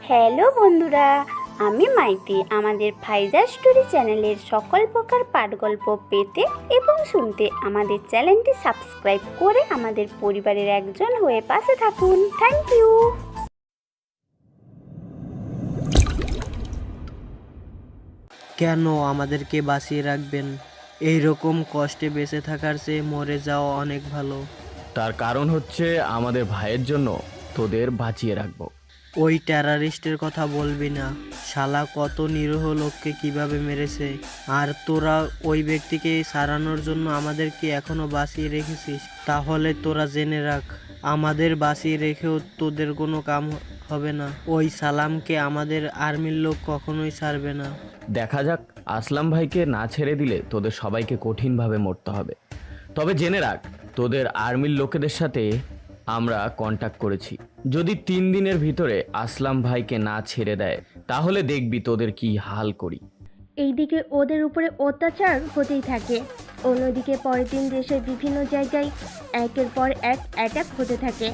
Hello বন্ধুরা, আমি মাইতি। আমাদের ফাইজা স্টোরি চ্যানেলের সকল প্রকার পাঠগল্প পেতে এবং শুনতে আমাদের চ্যানেলটি সাবস্ক্রাইব করে আমাদের পরিবারের একজন হয়ে পাশে থাকুন। Thank you. কেন আমাদেরকে বাঁচিয়ে রাখবেন? এই রকম কষ্টে বেঁচে থাকার চেয়ে মরে যাওয়া অনেক ভালো। তার কারণ হচ্ছে আমাদের ভাইয়ের জন্য তোদের বাঁচিয়ে রাখবো। ওই টেরারিস্টের কথা বলবি না। শালা কত নিরীহ লোককে কিভাবে মেরেছে, আর তোরা ওই ব্যক্তিকে সারানোর জন্য আমাদেরকে এখনো বাঁচিয়ে রেখেছিস। তাহলে তোরা জেনে রাখ, আমাদের বাঁচিয়ে রেখেও তোদের কোনো কাম হবে না। ওই সালামকে আমাদের আর্মির লোক কখনোই ছাড়বে না। দেখা যাক, আসলাম ভাইকে না ছেড়ে দিলে তোদের সবাইকে কঠিনভাবে মরতে হবে। তবে জেনে রাখ, তোদের আর্মির লোকেদের সাথে আমরা কন্ট্যাক্ট করেছি। যদি 3 দিনের ভিতরে আসলাম ভাইকে না ছেড়ে দেয়, তাহলে দেখবি তোদের কি হাল করি। এইদিকে ওদের উপরে অত্যাচার হতেই থাকে, অন্যদিকে পরের দিন দেশের বিভিন্ন জায়গায় একের পর এক অ্যাটাক হতে থাকে।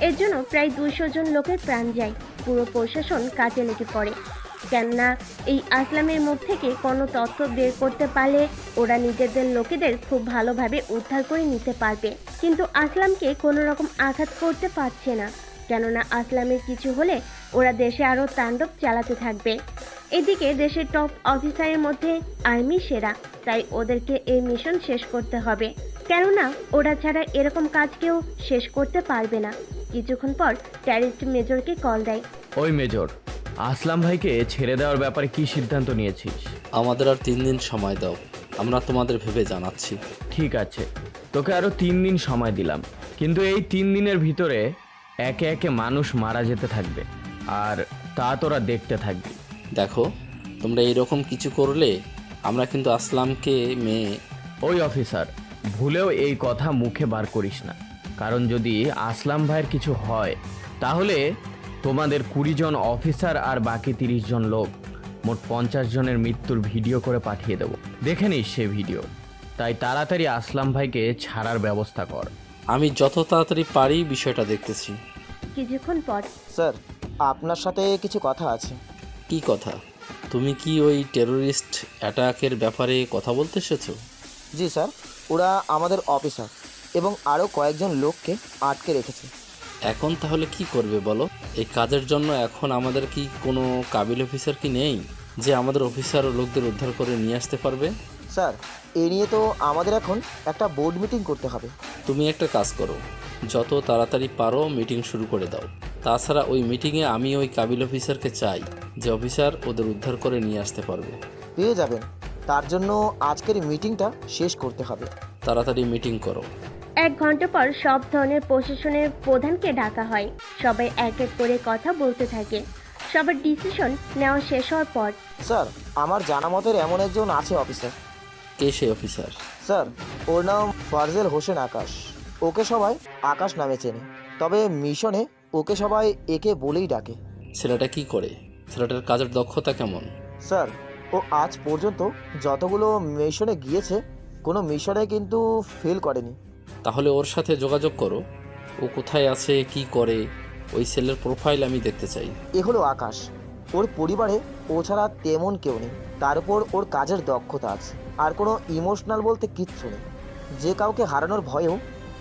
এর জন্য প্রায় 200 জন লোকের প্রাণ যায়। পুরো প্রশাসন কাজে লেগে পড়ে, কেননা এই আসলামের মুখ থেকে কোনো তথ্য বের করতে পারলে ওরা নিজেদের লোকেদের খুব ভালোভাবে উদ্ধার করে নিতে পারবে। কিন্তু আসলামকে কোনো রকম আঘাত করতে পারছে না, কেননা আসলামের কিছু হলে ওরা দেশে আরও তাণ্ডব চালাতে থাকবে। এদিকে দেশের টপ অফিসারের মধ্যে আর্মি সেরা, তাই ওদেরকে এই মিশন শেষ করতে হবে, কেননা ওরা ছাড়া এরকম কাজ কেউ শেষ করতে পারবে না। কিছুক্ষণ পর টেরিস্ট মেজরকে কল দেয়। ওই মেজর, আসলাম ভাইকে ছেড়ে দেওয়ার ব্যাপারে কি সিদ্ধান্ত নিয়েছিস? আমাদের আর 3 দিন সময় দাও, আমরা তোমাদের ভেবে জানাচ্ছি। ঠিক আছে, তোকে আরো 3 দিন সময় দিলাম, কিন্তু এই 3 দিনের ভিতরে একে একে মানুষ মারা যেতে থাকবে, আর তা তোরা দেখতে থাকবি। দেখো, তোমরা এইরকম কিছু করলে আমরা কিন্তু আসলামকে মেয়ে। ওই অফিসার, ভুলেও এই কথা মুখে বার করিস না, কারণ যদি আসলাম ভাইয়ের কিছু হয় তাহলে তোমাদের 20 জন অফিসার আর বাকি 30 জন লোক, মোট 50 জনের মৃত্যুর ভিডিও করে পাঠিয়ে দেব। দেখে নিস সে ভিডিও। তাই তাড়াতাড়ি আসলাম ভাইকে ছাড়ার ব্যবস্থা কর। আমি যত তাড়াতাড়ি পারি বিষয়টা দেখতেছি। কিছুক্ষণ পর স্যার, আপনার সাথে কিছু কথা আছে। কি কথা? তুমি কি ওই টেরোরিস্ট অ্যাটাকের ব্যাপারে কথা বলতে এসেছো? জি স্যার, ওরা আমাদের অফিসার এবং আরও কয়েকজন লোককে আটকে রেখেছে। এখন তাহলে কি করবে বলো? এই কাজের জন্য এখন আমাদের কি কোনো কাবিল অফিসার কি নেই যে আমাদের অফিসার ও লোকদের উদ্ধার করে নিয়ে আসতে পারবে? স্যার, এ নিয়ে তো আমাদের এখন একটা বোর্ড মিটিং করতে হবে। তুমি একটা কাজ করো, যত তাড়াতাড়ি পারো মিটিং শুরু করে দাও। তাছাড়া ওই মিটিংয়ে আমি ওই কাবিল অফিসারকে চাই, যে অফিসার ওদের উদ্ধার করে নিয়ে আসতে পারবে। পেয়ে যাবেন, তার জন্য আজকের মিটিংটা শেষ করতে হবে। তাড়াতাড়ি মিটিং করো। 1 ঘন্টা পর সব ধরনের প্রশাসনের প্রধানকে ডাকা হয়। সবাই এক এক করে কথা বলতে থাকে। সবার ডিসিশন নেওয়া শেষ হওয়ার পর স্যার, আমার জানা মতের এমন একজন আছে অফিসার। কে সেই অফিসার? স্যার, ওর নাম ফারজেল হোসেন আকাশ। ওকে সবাই আকাশ নামে চেনে, তবে মিশনে ওকে সবাই একে বলেই ডাকে। ছেলেটা কি করে? ছেলেটার কাজের দক্ষতা কেমন? স্যার, ও আজ পর্যন্ত যতগুলো মিশনে গিয়েছে কোনো মিশনে কিন্তু ফেল করেনি। তাহলে ওর সাথে যোগাযোগ করো। ও কোথায় আছে, কি করে, ওই ছেলের প্রোফাইল আমি দেখতে চাই। এ হলো আকাশ। ওর পরিবারে ও ছাড়া তেমন কেউ নেই, তার উপর ওর কাজের দক্ষতা আছে, আর কোনো ইমোশনাল বলতে কিচ্ছু নেই। যে কাউকে হারানোর ভয়েও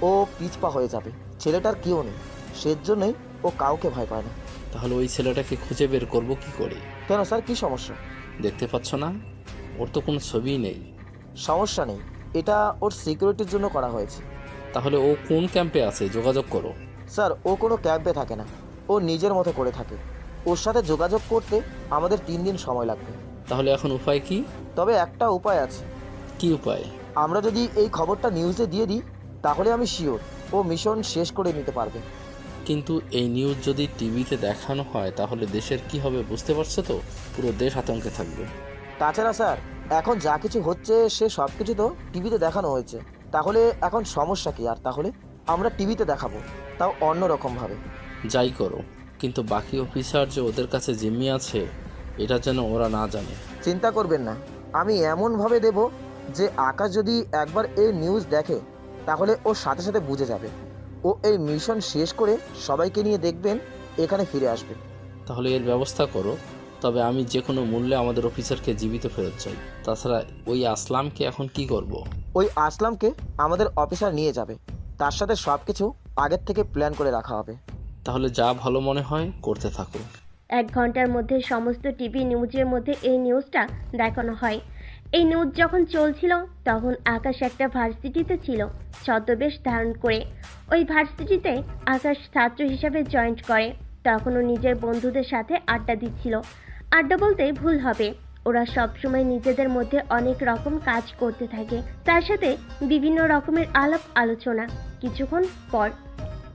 ও পিছপা হয়ে যাবে। ছেলেটার কেউ নেই, সেজন্যই ও কাউকে ভয় পায় না। তাহলে ওই ছেলেটাকে খুঁজে বের করবো কি করে? কেন স্যার, কী সমস্যা? দেখতে পাচ্ছ না, ওর তো কোনো ছবিই নেই। সমস্যা নেই, এটা ওর সিকিউরিটির জন্য করা হয়েছে। তাহলে ও কোন ক্যাম্পে আছে? যোগাযোগ করো। স্যার, ও কোনো ক্যাম্পে থাকে না, ও নিজের মতো করে থাকে। ওর সাথে যোগাযোগ করতে আমাদের 3 দিন সময় লাগবে। তাহলে এখন উপায় কি? তবে একটা উপায় আছে। কি উপায়? আমরা যদি এই খবরটা নিউজে দিয়ে দিই, তাহলে আমি শিওর ও মিশন শেষ করে নিতে পারবে। কিন্তু এই নিউজ যদি টিভিতে দেখানো হয় তাহলে দেশের কি হবে বুঝতে পারছো তো? পুরো দেশ আতঙ্কে থাকবে। তাছাড়া স্যার, এখন যা কিছু হচ্ছে সে সব কিছু তো টিভিতে দেখানো হয়েছে, তাহলে এখন সমস্যা কি? আর তাহলে আমরা টিভিতে দেখাবো, তাও অন্য রকমভাবে। যাই করো, কিন্তু বাকি অফিসার যে ওদের কাছে জিম্মি আছে এটা যেন ওরা না জানে। চিন্তা করবেন না, আমি এমনভাবে দেব যে আকাশ যদি একবার এই নিউজ দেখে তাহলে ও সাথে সাথে বুঝে যাবে। ও এই মিশন শেষ করে সবাইকে নিয়ে দেখবেন এখানে ফিরে আসবে। তাহলে এর ব্যবস্থা করো, তবে আমি যে কোনো মূল্যে আমাদের অফিসারকে জীবিত ফেরত চাই। তাছাড়া ওই আসলামকে এখন কি করব। ওই আসলামকে আমাদের অফিসার নিয়ে যাবে, তার সাথে সব কিছু আগের থেকে প্ল্যান করে রাখা হবে। তাহলে যা ভালো মনে হয় করতে থাকো। 1 ঘন্টার মধ্যে সমস্ত টিভি নিউজের মধ্যে এই নিউজটা দেখানো হয়। এই নিউজ যখন চলছিল তখন আকাশ একটা ভার্সিটিতে ছিল ছদ্মবেশ ধারণ করে। ওই ভার্সিটিতে আকাশ ছাত্র হিসাবে জয়েন্ট করে। তখনও নিজের বন্ধুদের সাথে আড্ডা দিচ্ছিল। আড্ডা বলতে ভুল হবে, ওরা সবসময় নিজেদের মধ্যে অনেক রকম কাজ করতে থাকে, তার সাথে বিভিন্ন রকমের আলাপ আলোচনা। কিছুক্ষণ পর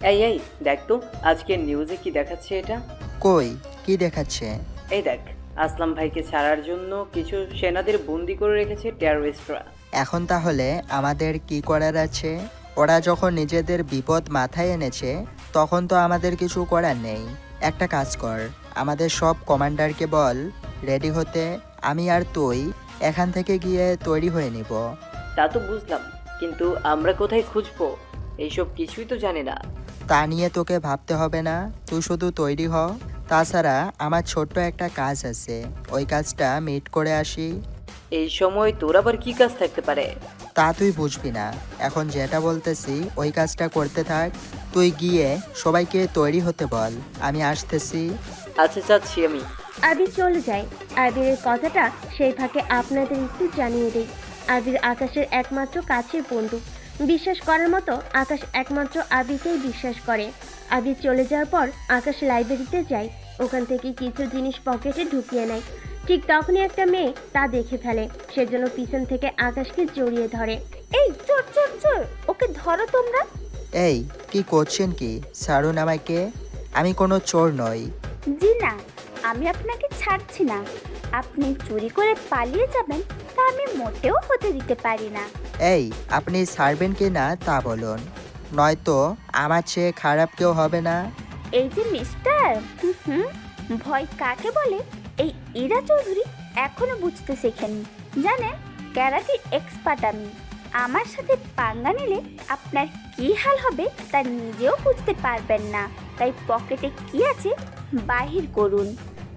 এই দেখ তো আজকে নিউজে কি দেখাচ্ছে এটা। কই কি দেখাচ্ছে? এই দেখ, আসলাম ভাইকে ছাড়ার জন্য কিছু সেনাদের বন্দি করে রেখেছে টেররিস্টরা। এখন তাহলে আমাদের কি করার আছে? ওরা যখন নিজেদের বিপদ মাথায় এনেছে তখন তো আমাদের কিছু করার নেই। একটা কাজ কর, আমাদের সব কমান্ডারকে বল রেডি হতে। আমি আর তুই এখান থেকে গিয়ে তৈরি হয়ে নিব। তা তো বুঝলাম, কিন্তু আমরা কোথায় খুঁজবো? এইসব কিছুই তো জানি না। তা নিয়ে তোকে ভাবতে হবে না, তুই শুধু তৈরি হ। তাছাড়া আমার ছোট্ট একটা কাজ আছে, ওই কাজটা মিট করে আসি। এই সময় তোর আবার কি কাজ থাকতে পারে? তা তুই বুঝবি না, এখন যেটা বলতেছি ওই কাজটা করতে থাক। তুই গিয়ে সবাইকে তৈরি হতে বল, আমি আসতেছি। আচ্ছা যাচ্ছি আমি। আবির চলে যায়। আবিরের কথাটা সেই ফাঁকে আপনাদের একটু জানিয়ে দেই। আবির আকাশের একমাত্র কাছের বন্ধু। বিশ্বাস করার মতো আকাশ একমাত্র আবিরকেই বিশ্বাস করে। আবির চলে যাওয়ার পর আকাশ লাইব্রেরিতে যায়। ওখান থেকে কিছু জিনিস পকেটে ঢুকিয়ে নেয়। ঠিক তখনই একটা মেয়ে তা দেখে ফেলে, সেজন্য পিছন থেকে আকাশকে জড়িয়ে ধরে। এই চোর চোর চোর, ওকে ধরো তোমরা। এই কি করছেন কি? ছাড়ুন আমাকে, আমি কোনো চোর নই। জি না, আমি আপনাকে ছাড়ছি না। আপনি চুরি করে পালিয়ে যাবেন তা আমি মোটেও হতে দিতে পারি না। এই আপনি ছাড়বেন কি না তা বলুন, নয়তো আমার চেয়ে খারাপ কেউ হবে না। এই যে মিস্টার, ভয় কাকে বলে এই ইরা চৌধুরী এখনো বুঝতে শেখেনি। জানেন, ক্যারাটি এক্সপার্ট আমি। আমার সাথে পাঙ্গা নিলে আপনার কি হাল হবে তা নিজেও বুঝতে পারবেন না। তাই পকেটে কি আছে বাহির করুন।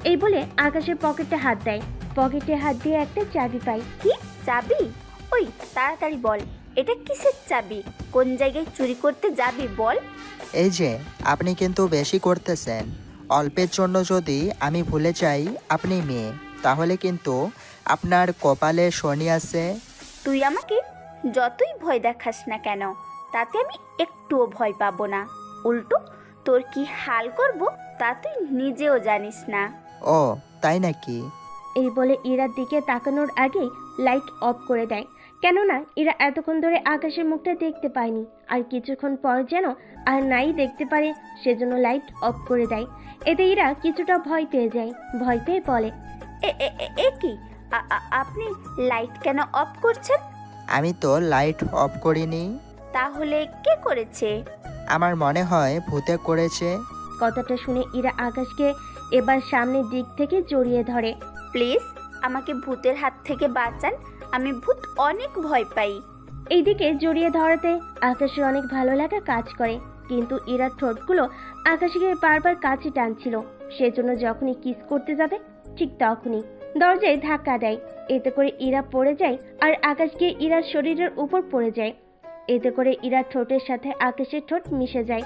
এই বলে আকাশের পকেটে হাত দেয়। পকেটে হাত দিয়ে একটা চাবি পায়। কি চাবি? ওই তাড়াতাড়ি বল, এটা কিসের চাবি? কোন জায়গায় চুরি করতে যাবি বল। এই যে আপনি কিন্তু বেশি করতেছেন। অল্পের জন্য যদি আমি ভুলে যাই আপনি মেয়ে, তাহলে কিন্তু আপনার কপালে শনি আছে। তুই আমাকে যতই ভয় দেখাস না কেন, তাতে আমি একটুও ভয় পাবো না। উল্টো তোর কি হাল করব তা তুই নিজেও জানিস না। ও তাই নাকি? এই বলে ইরার দিকে তাকানোর আগেই লাইট অফ করে দেয়। কেননা ইরা এতক্ষণ ধরে আকাশের মুখটা দেখতে পায়নি, আর কিছুক্ষণ পর যেন আর নাই দেখতে পারে, সেজন্য লাইট অফ করে দেয়। এতে ইরা কিছুটা ভয় পেয়ে যায়। ভয় পেয়ে বলে, এ এ এ- এ কি আপনি লাইট কেন অফ করছেন? আমি তো লাইট অফ করিনি। তাহলে কে করেছে? আমার মনে হয় ভূতে করেছে। কথাটা শুনে ইরা আকাশকে এবার সামনের দিক থেকে জড়িয়ে ধরে। প্লিজ আমাকে ভূতের হাত থেকে বাঁচান, আমি ভূত অনেক ভয় পাই। এইদিকে জড়িয়ে ধরাতে আকাশের অনেক ভালো লাগা কাজ করে, কিন্তু ইরার ঠোঁটগুলো আকাশকে বারবার কাছে টানছিল। সেজন্য যখনই কিস করতে যাবে ঠিক তখনই দরজায় ধাক্কা দেয়। এতে করে ইরা পড়ে যায় আর আকাশ গিয়ে ইরার শরীরের উপর পড়ে যায়। এতে করে ইরার ঠোঁটের সাথে আকাশের ঠোঁট মিশে যায়।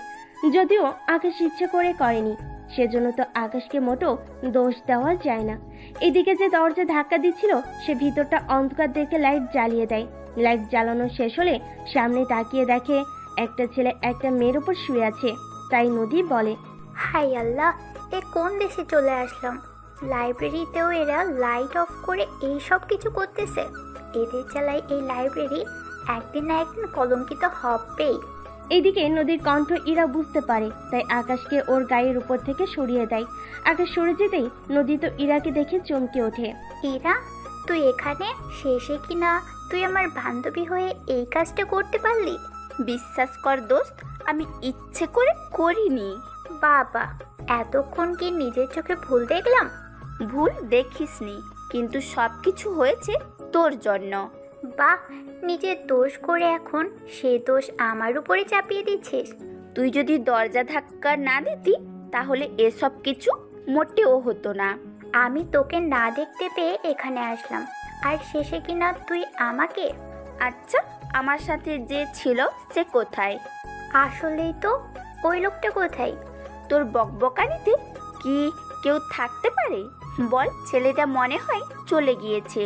যদিও আকাশ ইচ্ছে করে করেনি, সেজন্য তো আকাশকে মোটেও দোষ দেওয়া যায় না। এদিকে যে দরজা ধাক্কা দিচ্ছিল সে ভিতরটা অন্ধকার দেখে লাইট জ্বালিয়ে দেয়। লাইট জ্বালানো শেষ হলে সামনে তাকিয়ে দেখে একটা ছেলে একটা মেয়ের উপর শুয়ে আছে। তাই নদী বলে, হাই আল্লাহ, এ কোন দেশে চলে আসলাম? লাইব্রেরিতেও এরা লাইট অফ করে এই সব কিছু করতেছে। এদের চালাই এই লাইব্রেরি একদিন না একদিন কলঙ্কিত হবেই। এইদিকে নদীর কণ্ঠ ইরা বুঝতে পারে, তাই আকাশকে ওর গায়ের উপর থেকে সরিয়ে দেয়। আকাশ সরে যেতেই নদী তো ইরাকে দেখে চমকে ওঠে। ইরা, তুই এখানে? শেষে কিনা তুই আমার বান্ধবী হয়ে এই কাজটা করতে পারলি? বিশ্বাস কর দোস্ত, আমি ইচ্ছে করে করিনি। বাবা, এতক্ষণ কি নিজের চোখে ভুল দেখলাম? ভুল দেখিসনি, কিন্তু সব কিছু হয়েছে তোর জন্য। বাহ, নিজের দোষ করে এখন সে দোষ আমার উপরে চাপিয়ে দিচ্ছিস। তুই যদি দরজা ধাক্কা না দিতি তাহলে এসব কিছু মোটেও হতো না। আমি তোকে না দেখতে পেয়ে এখানে আসলাম, আর শেষে কিনা তুই আমাকে। আচ্ছা, আমার সাথে যে ছিল সে কোথায়? আসলেই তো, ওই লোকটা কোথায়? তোর বকবকানিতে কি কেউ থাকতে পারে বল? ছেলেটা মনে হয় চলে গিয়েছে,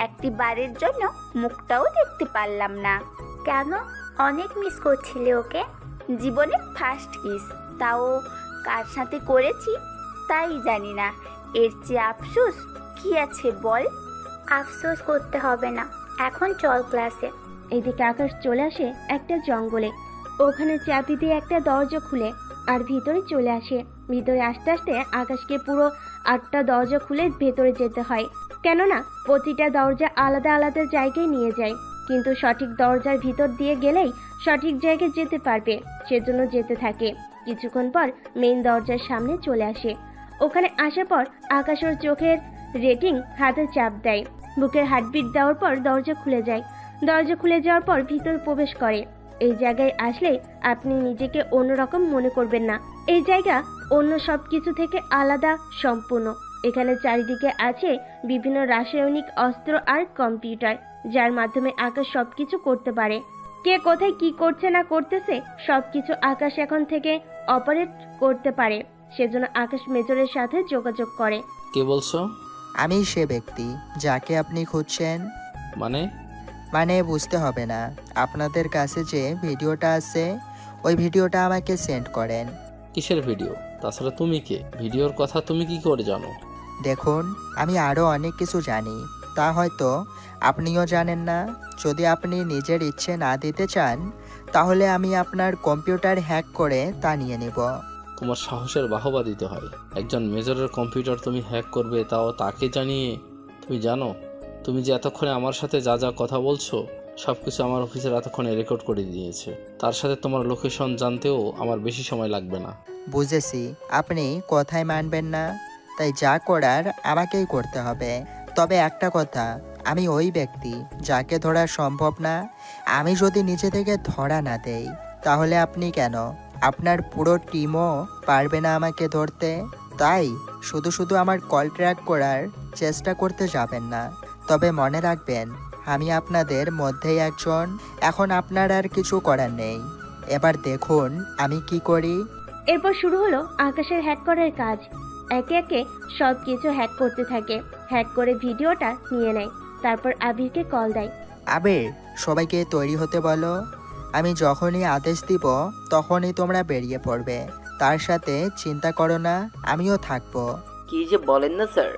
একটি বারের জন্য মুখটাও দেখতে পারলাম না। কেন, অনেক মিস করছিলে ওকে? জীবনে ফার্স্ট কিস, তাও কার সাথে করেছি তাই জানি না। এর চেয়ে আফসোস কি আছে বল? আফসোস করতে হবে না, এখন চল ক্লাসে। এদিকে আকাশ চলে আসে একটা জঙ্গলে। ওখানে চাবি দিয়ে একটা দরজা খুলে আর ভিতরে চলে আসে। ভিতরে আসতে আসতে আকাশকে পুরো 8টা দরজা খুলে ভেতরে যেতে হয়, কেননা প্রতিটা দরজা আলাদা আলাদা জায়গায় নিয়ে যায়। কিন্তু সঠিক দরজার ভিতর দিয়ে গেলেই সঠিক জায়গায় যেতে পারবে, সেজন্য যেতে থাকে। কিছুক্ষণ পর মেইন দরজার সামনে চলে আসে। ওখানে আসার পর আকাশ ওর চোখের রেটিং হাতে চাপ দেয়। বুকের হার্টবিট দেওয়ার পর দরজা খুলে যায়। দরজা খুলে যাওয়ার পর ভিতর প্রবেশ করে। এই জায়গায় আসলে আপনি নিজেকে অন্যরকম মনে করবেন না। এই জায়গা অন্য সব কিছু থেকে আলাদা সম্পূর্ণ। এখানে চারিদিকে আছে বিভিন্ন রাসায়নিক অস্ত্র আর কম্পিউটার, যার মাধ্যমে আকাশ সবকিছু করতে পারে। কে কোথায় কি করছে না করতেছে সবকিছু আকাশ এখন থেকে অপারেট করতে পারে। সেজন্য আকাশ মেজরের সাথে যোগাযোগ করে। কে বলছো? আমি সে ব্যক্তি যাকে আপনি খুঁজছেন। মানে বুঝতে হবে না, আপনাদের কাছে যে ভিডিওটা আছে ওই ভিডিওটা আমাকে সেন্ড করেন। কিসের ভিডিও? তাছাড়া তুমি কে? ভিডিওর কথা তুমি কি করে জানো? দেখুন, আমি আরও অনেক কিছু জানি, তা হয়তো আপনিও জানেন না। যদি আপনি নিজের ইচ্ছে না দিতে চান তাহলে আমি আপনার কম্পিউটার হ্যাক করে তা নিয়ে নিব। তোমার সাহসের বাহবা দিতে হয়। একজন মেজরের কম্পিউটার তুমি হ্যাক করবে, তাও তাকে জানিয়ে। তুমি জানো তুমি যে এতক্ষণে আমার সাথে যা যা কথা বলছো সব কিছু আমার অফিসের এতক্ষণে রেকর্ড করে দিয়েছে। তার সাথে তোমার লোকেশন জানতেও আমার বেশি সময় লাগবে না। বুঝেছি, আপনি কথায় মানবেন না, তাই যা করার আমাকেই করতে হবে। তবে একটা কথা, আমি ওই ব্যক্তি যাকে ধরা সম্ভব না। আমি যদি নিজে থেকে ধরা না দেই তাহলে আপনি কেন, আপনার পুরো টিমও পারবে না আমাকে ধরতে। তাই শুধু শুধু আমার কল ট্র্যাক করার চেষ্টা করতে যাবেন না। তবে মনে রাখবেন, আমি আপনাদের মধ্যেই একজন। এখন আপনার আর কিছু করার নেই। এবার দেখুন আমি কি করি। এরপর শুরু হলো আকাশের হ্যাক করার কাজ। একে একে সব কিছু হ্যাক করতে থাকে। হ্যাক করে ভিডিওটা নিয়ে নেয়। তারপর আবিরকে কল দেয়। আবির, সবাইকে তৈরি হতে বলো। আমি যখনই আদেশ দিব তখনই তোমরা বেরিয়ে পড়বে। তার সাথে চিন্তা করো না, আমিও থাকবো। কি যে বলেন না স্যার,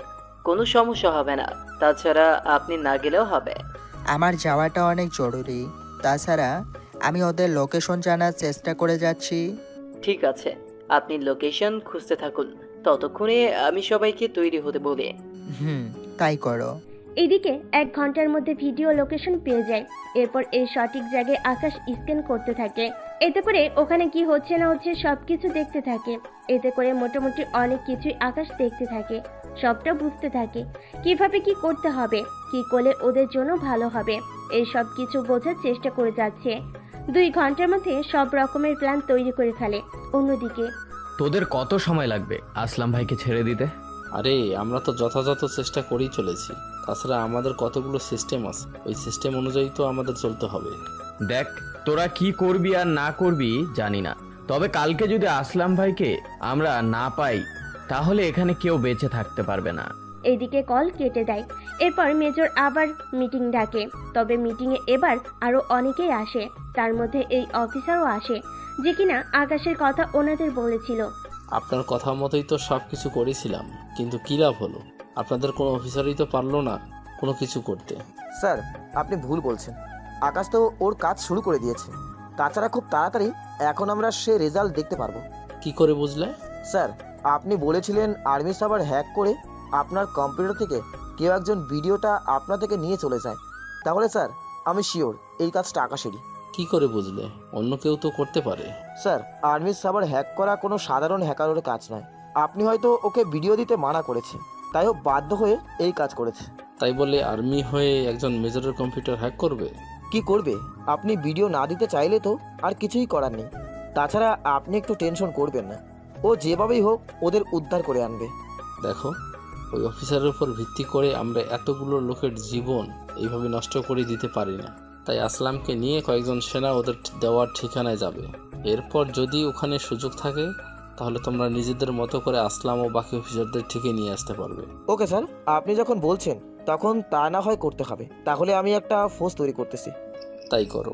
কোনো সমস্যা হবে না। তাছাড়া আপনি না গেলেও হবে। আমার যাওয়াটা অনেক জরুরি। তাছাড়া আমি ওদের লোকেশন জানার চেষ্টা করে যাচ্ছি। ঠিক আছে, আপনি লোকেশন খুঁজতে থাকুন, ততক্ষণে আমি সবাইকে তৈরি হতে বলি। তাই করো। এদিকে 1 ঘন্টার মধ্যে ভিডিও লোকেশন পেয়ে যায়। এরপর এই সঠিক জায়গায় আকাশ স্ক্যান করতে থাকে। এতে করে ওখানে কি হচ্ছে না হচ্ছে সবকিছু দেখতে থাকে। এতে করে মোটামুটি অনেক কিছুই আকাশ দেখতে থাকে, সবটা বুঝতে থাকে। কিভাবে কি করতে হবে, কি করলে ওদের জন্য ভালো হবে, এই সব কিছু বোঝার চেষ্টা করে যাচ্ছে। 2 ঘন্টার মধ্যে সব রকমের প্ল্যান তৈরি করে ফেলে। অন্যদিকে তোদের কত সময় লাগবে আসলাম ভাইকে ছেড়ে দিতে? আরে আমরা তো যথাযথ চেষ্টা করেই চলেছি। তাছাড়া আমাদের কতগুলো সিস্টেম আছে, ওই সিস্টেম অনুযায়ী তো আমাদের চলতে হবে। দেখ, তোরা কি করবি আর না করবি জানি না, তবে কালকে যদি আসলাম ভাইকে আমরা না পাই তাহলে এখানে কেউ বেঁচে থাকতে পারবে না। এইদিকে কল কেটে দেয়। এরপর মেজর আবার মিটিং ডাকে। তবে মিটিংয়ে এবার আরো অনেকেই আসে। তার মধ্যে এই অফিসারও আসে, যে কিনা আকাশের কথা ওনাদের বলেছিল। আপনার কথা মতোই তো সব কিছু করেছিলাম, কিন্তু কী লাভ হলো? আপনাদের কোনো অফিসারই তো পারলো না কোনো কিছু করতে। স্যার, আপনি ভুল বলছেন। আকাশ তো ওর কাজ শুরু করে দিয়েছে। তাছাড়া খুব তাড়াতাড়ি এখন আমরা সে রেজাল্ট দেখতে পারবো। কি করে বুঝলে? স্যার, আপনি বলেছিলেন আর্মি সার্ভার হ্যাক করে আপনার কম্পিউটার থেকে কেউ একজন ভিডিওটা আপনার থেকে নিয়ে চলে যায়। তাহলে স্যার, আমি শিওর এই কাজটা আকাশেরই। কি করে বুঝলে? অন্য কেউ তো করতে পারে। স্যার, আর্মি সার্ভার হ্যাক করা কোনো সাধারণ হ্যাকারের কাজ নয়। আপনি হয়তো ওকে ভিডিও দিতে মানা করেছে, তাই ও বাধ্য হয়ে এই কাজ করেছে। তাই বলে আর্মি হয়ে একজন মেজরের কম্পিউটার হ্যাক করবে? কি করবে? আপনি ভিডিও না দিতে চাইলে তো আর কিছুই করার নেই। তাছাড়া আপনি একটু টেনশন করবেন না, ও যেভাবেই হোক ওদের উদ্ধার করে আনবে। দেখো, ওই অফিসারের উপর ভিত্তি করে আমরা এতগুলো লোকের জীবন এইভাবে নষ্ট করে দিতে পারি না। তাই আসলামকে নিয়ে কয়েকজন সেনা ওদের দেওয়ার ঠিকানায় যাবে। এরপর যদি ওখানে সুযোগ থাকে তাহলে তোমরা নিজেদের মতো করে আসলাম ও বাকি অফিসারদের ঠিকই নিয়ে আসতে পারবে। ওকে স্যার, আপনি যখন বলছেন তখন তা না হয় করতে হবে। তাহলে আমি একটা ফোর্স তৈরি করতেছি। তাই করো।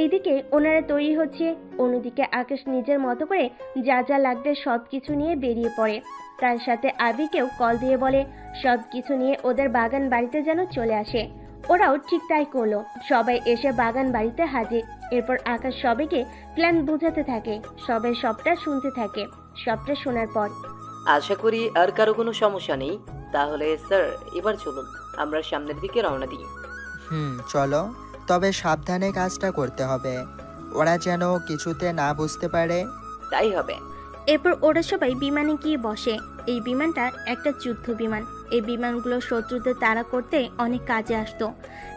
এইদিকে ওনারা তৈরি হচ্ছে, অন্যদিকে আকাশ নিজের মতো করে যা যা লাগবে সব কিছু নিয়ে বেরিয়ে পড়ে। তার সাথে আবিকেও কল দিয়ে বলে সব কিছু নিয়ে ওদের বাগান বাড়িতে যেন চলে আসে। ওরাও ঠিক তাই করলো। সবাই এসে বাগান বাড়িতে হাজির। এরপর আকাশ সবাইকে প্ল্যান বোঝাতে থাকে, সবাই সবটা শুনতে থাকে। সবটা শোনার পর আশা করি আর কারো কোনো সমস্যা নেই। তাহলে স্যার এবার চলুন আমরা সামনের দিকে রওনা দিই। চলো, তবে সাবধানে কাজটা করতে হবে, ওরা যেন কিছুতে না বুঝতে পারে। তাই হবে। এরপর ওরা সবাই বিমানে গিয়ে বসে। এই বিমানটা একটা যুদ্ধ বিমান। এই বিমানগুলো শত্রুদের তাড়া করতে অনেক কাজে আসতো।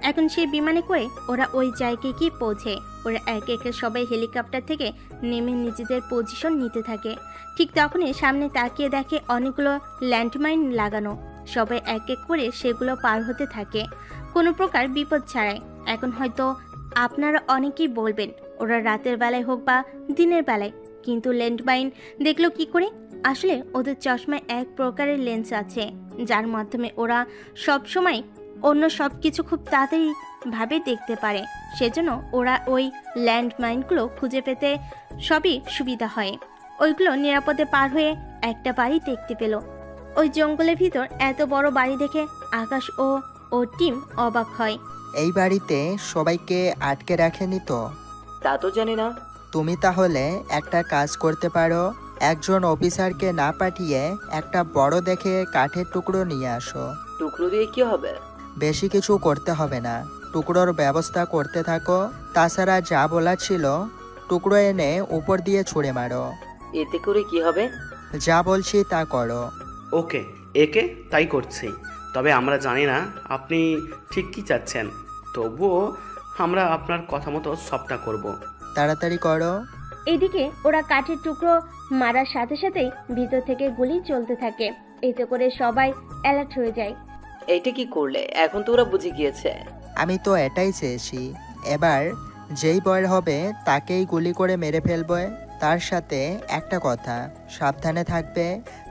এখন সেই বিমানে করে ওরা ওই জায়গায় গিয়ে পৌঁছে। ওরা একে একে সবাই হেলিকপ্টার থেকে নেমে নিজেদের পজিশন নিতে থাকে। ঠিক তখনই সামনে তাকিয়ে দেখে অনেকগুলো ল্যান্ডমাইন লাগানো। সবাই এক এক করে সেগুলো পার হতে থাকে কোনো প্রকার বিপদ ছাড়াই। এখন হয়তো আপনারা অনেকেই বলবেন ওরা রাতের বেলায় হোক বা দিনের বেলায় কিন্তু ল্যান্ডমাইন দেখলো কি করে? আসলে ওদের চশমায় এক প্রকারের লেন্স আছে যার মাধ্যমে ওরা সব সময় অন্য সব কিছু খুব তাড়াতাড়ি ভাবে দেখতে পারে। সেজন্য ওরা ওই ল্যান্ডমাইনগুলো খুঁজে পেতে সবই সুবিধা হয়। ওইগুলো নিরাপদে পার হয়ে একটা বাড়ি দেখতে পেল। ওই জঙ্গলের ভিতর এত বড় বাড়ি দেখে আকাশ ও টিম অবাক হয়। এই বাড়িতে সবাইকে আটকে রাখেনি তো? তা তো জানি না। তুমি তাহলে একটা কাজ করতে পারো, একজন অফিসারকে না পাঠিয়ে একটা বড় দেখে কাঠের টুকরো নিয়ে আসো। টুকরো দিয়ে কি হবে? বেশি কিছু করতে হবে না, টুকরোর ব্যবস্থা করতে থাকো। তাছাড়া যা বলা ছিল টুকরো এনে উপর দিয়ে ছুঁড়ে মারো। এতে করে কি হবে? যা বলছি তা করো। ওকে, একে তাই করছি। তবে আমরা জানি না আপনি ঠিক কী চাচ্ছেন, তবুও আমরা আপনার কথা মতো সবটা করব। তাড়াতাড়ি করো। এদিকে ওরা কাঠের টুকরো মারার সাথে সাথেই ভিতর থেকে গুলি চলতে থাকে। এতে করে সবাই অ্যালার্ট হয়ে যায়। এইটা কি করলে? এখন তো ওরা বুঝে গিয়েছে। আমি তো এটাই চেয়েছি, এবার যেই বয় হবে তাকেই গুলি করে মেরে ফেলবে। তার সাথে একটা কথা, সাবধানে থাকবে,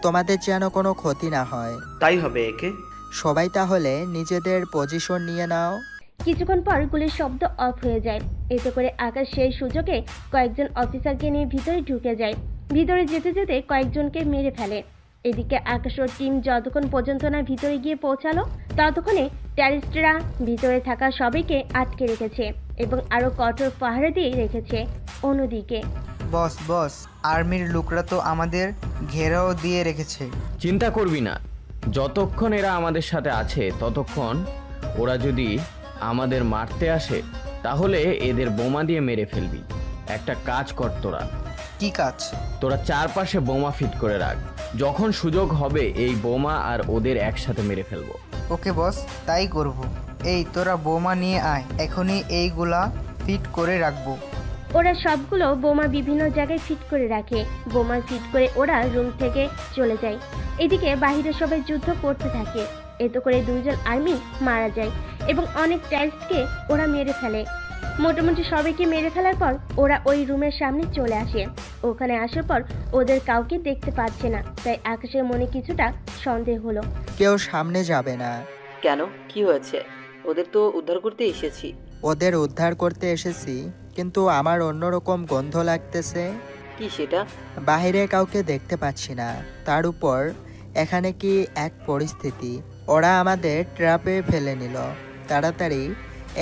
তোমাদের যেন কোনো ক্ষতি না হয়। তাই হবে একে। সবাই তাহলে নিজেদের পজিশন নিয়ে নাও। কিছুক্ষণ পর গুলির শব্দ অফ হয়ে যায়। এতে করে আকাশ সেই সুযোগে কয়েকজন অফিসারকে নিয়ে ভিতরে ঢুকে যায়। ভিতরে যেতে যেতে কয়েকজনকে মেরে ফেলে। এদিকে আকাশ ও টিম যতক্ষণ পর্যন্ত না ভিতরে গিয়ে পৌঁছালো ততক্ষণে টেররিস্টরা ভিতরে থাকা সবাইকে আটকে রেখেছে এবং আরো কঠোর পাহারা দিয়ে রেখেছে। অন্যদিকে বস আর্মির লোকরা তো আমাদের ঘেরাও দিয়ে রেখেছে। চিন্তা করবি না, যতক্ষণ এরা আমাদের সাথে আছে ততক্ষণ। ওরা যদি আমাদের মারতে আসে তাহলে এদের বোমা দিয়ে মেরে ফেলবি। একটা কাজ কর তোরা। কি কাজ? তোরা চারপাশে বোমা ফিট করে রাখ, যখন সুযোগ হবে এই বোমা আর ওদের একসাথে মেরে ফেলবো। ওকে বস, তাই করব। এই তোরা বোমা নিয়ে আয়, এখনই এইগুলা ফিট করে রাখবো। ওরা সবগুলো বোমা বিভিন্ন জায়গায় ফিট করে রাখে। বোমা ফিট করে ওরা রুম থেকে চলে যায়। এদিকে বাইরে সবাই যুদ্ধ করতে থাকে। এতে করে 2 জন আর্মি মারা যায় এবং অনেক টেররিস্টকে ওরা মেরে ফেলে। মোটামুটি সবাইকে মেরে ফেলার পর ওরা ওই রুমের সামনে চলে আসে। ওখানে আসার পর ওদের কাউকে দেখতে পাচ্ছে না, তাই আকাশের মনে কিছুটা সন্দেহ হলো। কেউ সামনে যাবে না। কেন, কি হয়েছে? ওদের তো উদ্ধার করতে এসেছি। ওদের উদ্ধার করতে এসেছি, কিন্তু আমার অন্যরকম গন্ধ লাগতেছে। কি সেটা? বাইরে কাউকে দেখতে পাচ্ছি না, তার উপর এখানে কি এক পরিস্থিতি, ওরা আমাদের ট্র্যাপে ফেলে নিল। তাড়াতাড়ি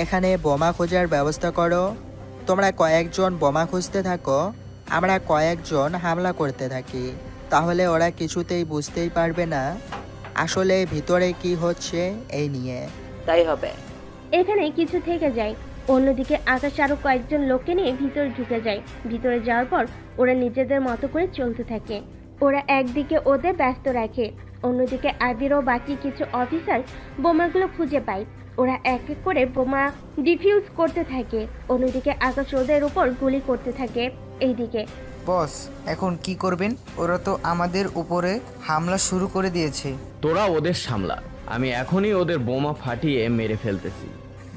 এখানে বোমা খোঁজার ব্যবস্থা করো। তোমরা কয়েকজন বোমা খুঁজতে থাকো, আমরা কয়েকজন হামলা করতে থাকি। তাহলে ওরা কিছুতেই বুঝতেই পারবে না আসলে ভিতরে কি হচ্ছে এই নিয়ে। তাই হবে। এখানে কিছু থেকে যায়। অন্যদিকে আকাশ আরো কয়েকজন লোককে নিয়ে ভিতরে ঢুকে যায়। ভিতরে যাওয়ার পর ওরা নিজেদের মতো করে চলতে থাকে। ওরা একদিকে ওদের ব্যস্ত রাখে, অন্যদিকে আবির ও বাকি কিছু অফিসার বোমাগুলো খুঁজে পায়। ওরা এক এক করে বোমা ডিফিউজ করতে থাকে। অন্যদিকে আকাশ ওদের উপর গুলি করতে থাকে। এইদিকে বস এখন কি করবেন? ওরা তো আমাদের উপরে হামলা শুরু করে দিয়েছে। তোরা ওদের সামলা, আমি এখনই ওদের বোমা ফাটিয়ে মেরে ফেলতেছি।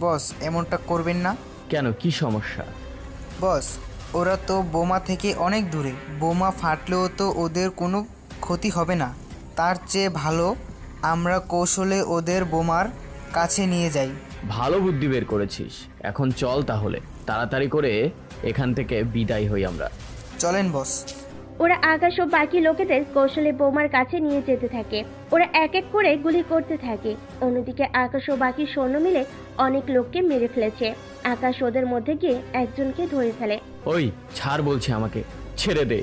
বস এমনটা করবেন না। কেন, কি সমস্যা? বস ওরা তো বোমা থেকে অনেক দূরে, বোমা ফাটলেও তো ওদের কোনো ক্ষতি হবে না। তার চেয়ে ভালো আমরা কৌশলে ওদের বোমার কাছে নিয়ে যাই। ভালো বুদ্ধি বের করেছিস। এখন চল তাহলে, তাড়াতাড়ি করে এখান থেকে বিদায় হই আমরা। চলেন বস। ওরা আকাশ ও বাকি লোকেদের কৌশলে বোমার কাছে নিয়ে যেতে থাকে। ওরা এক এক করে গুলি করতে থাকে। অন্যদিকে আকাশ ও বাকি সৈন্য মিলে অনেক লোককে মেরে ফেলেছে। আকাশ ওদের মধ্যে গিয়ে একজনকে ধরে ফেলে। ওই ছাড় বলছি, আমাকে ছেড়ে দে,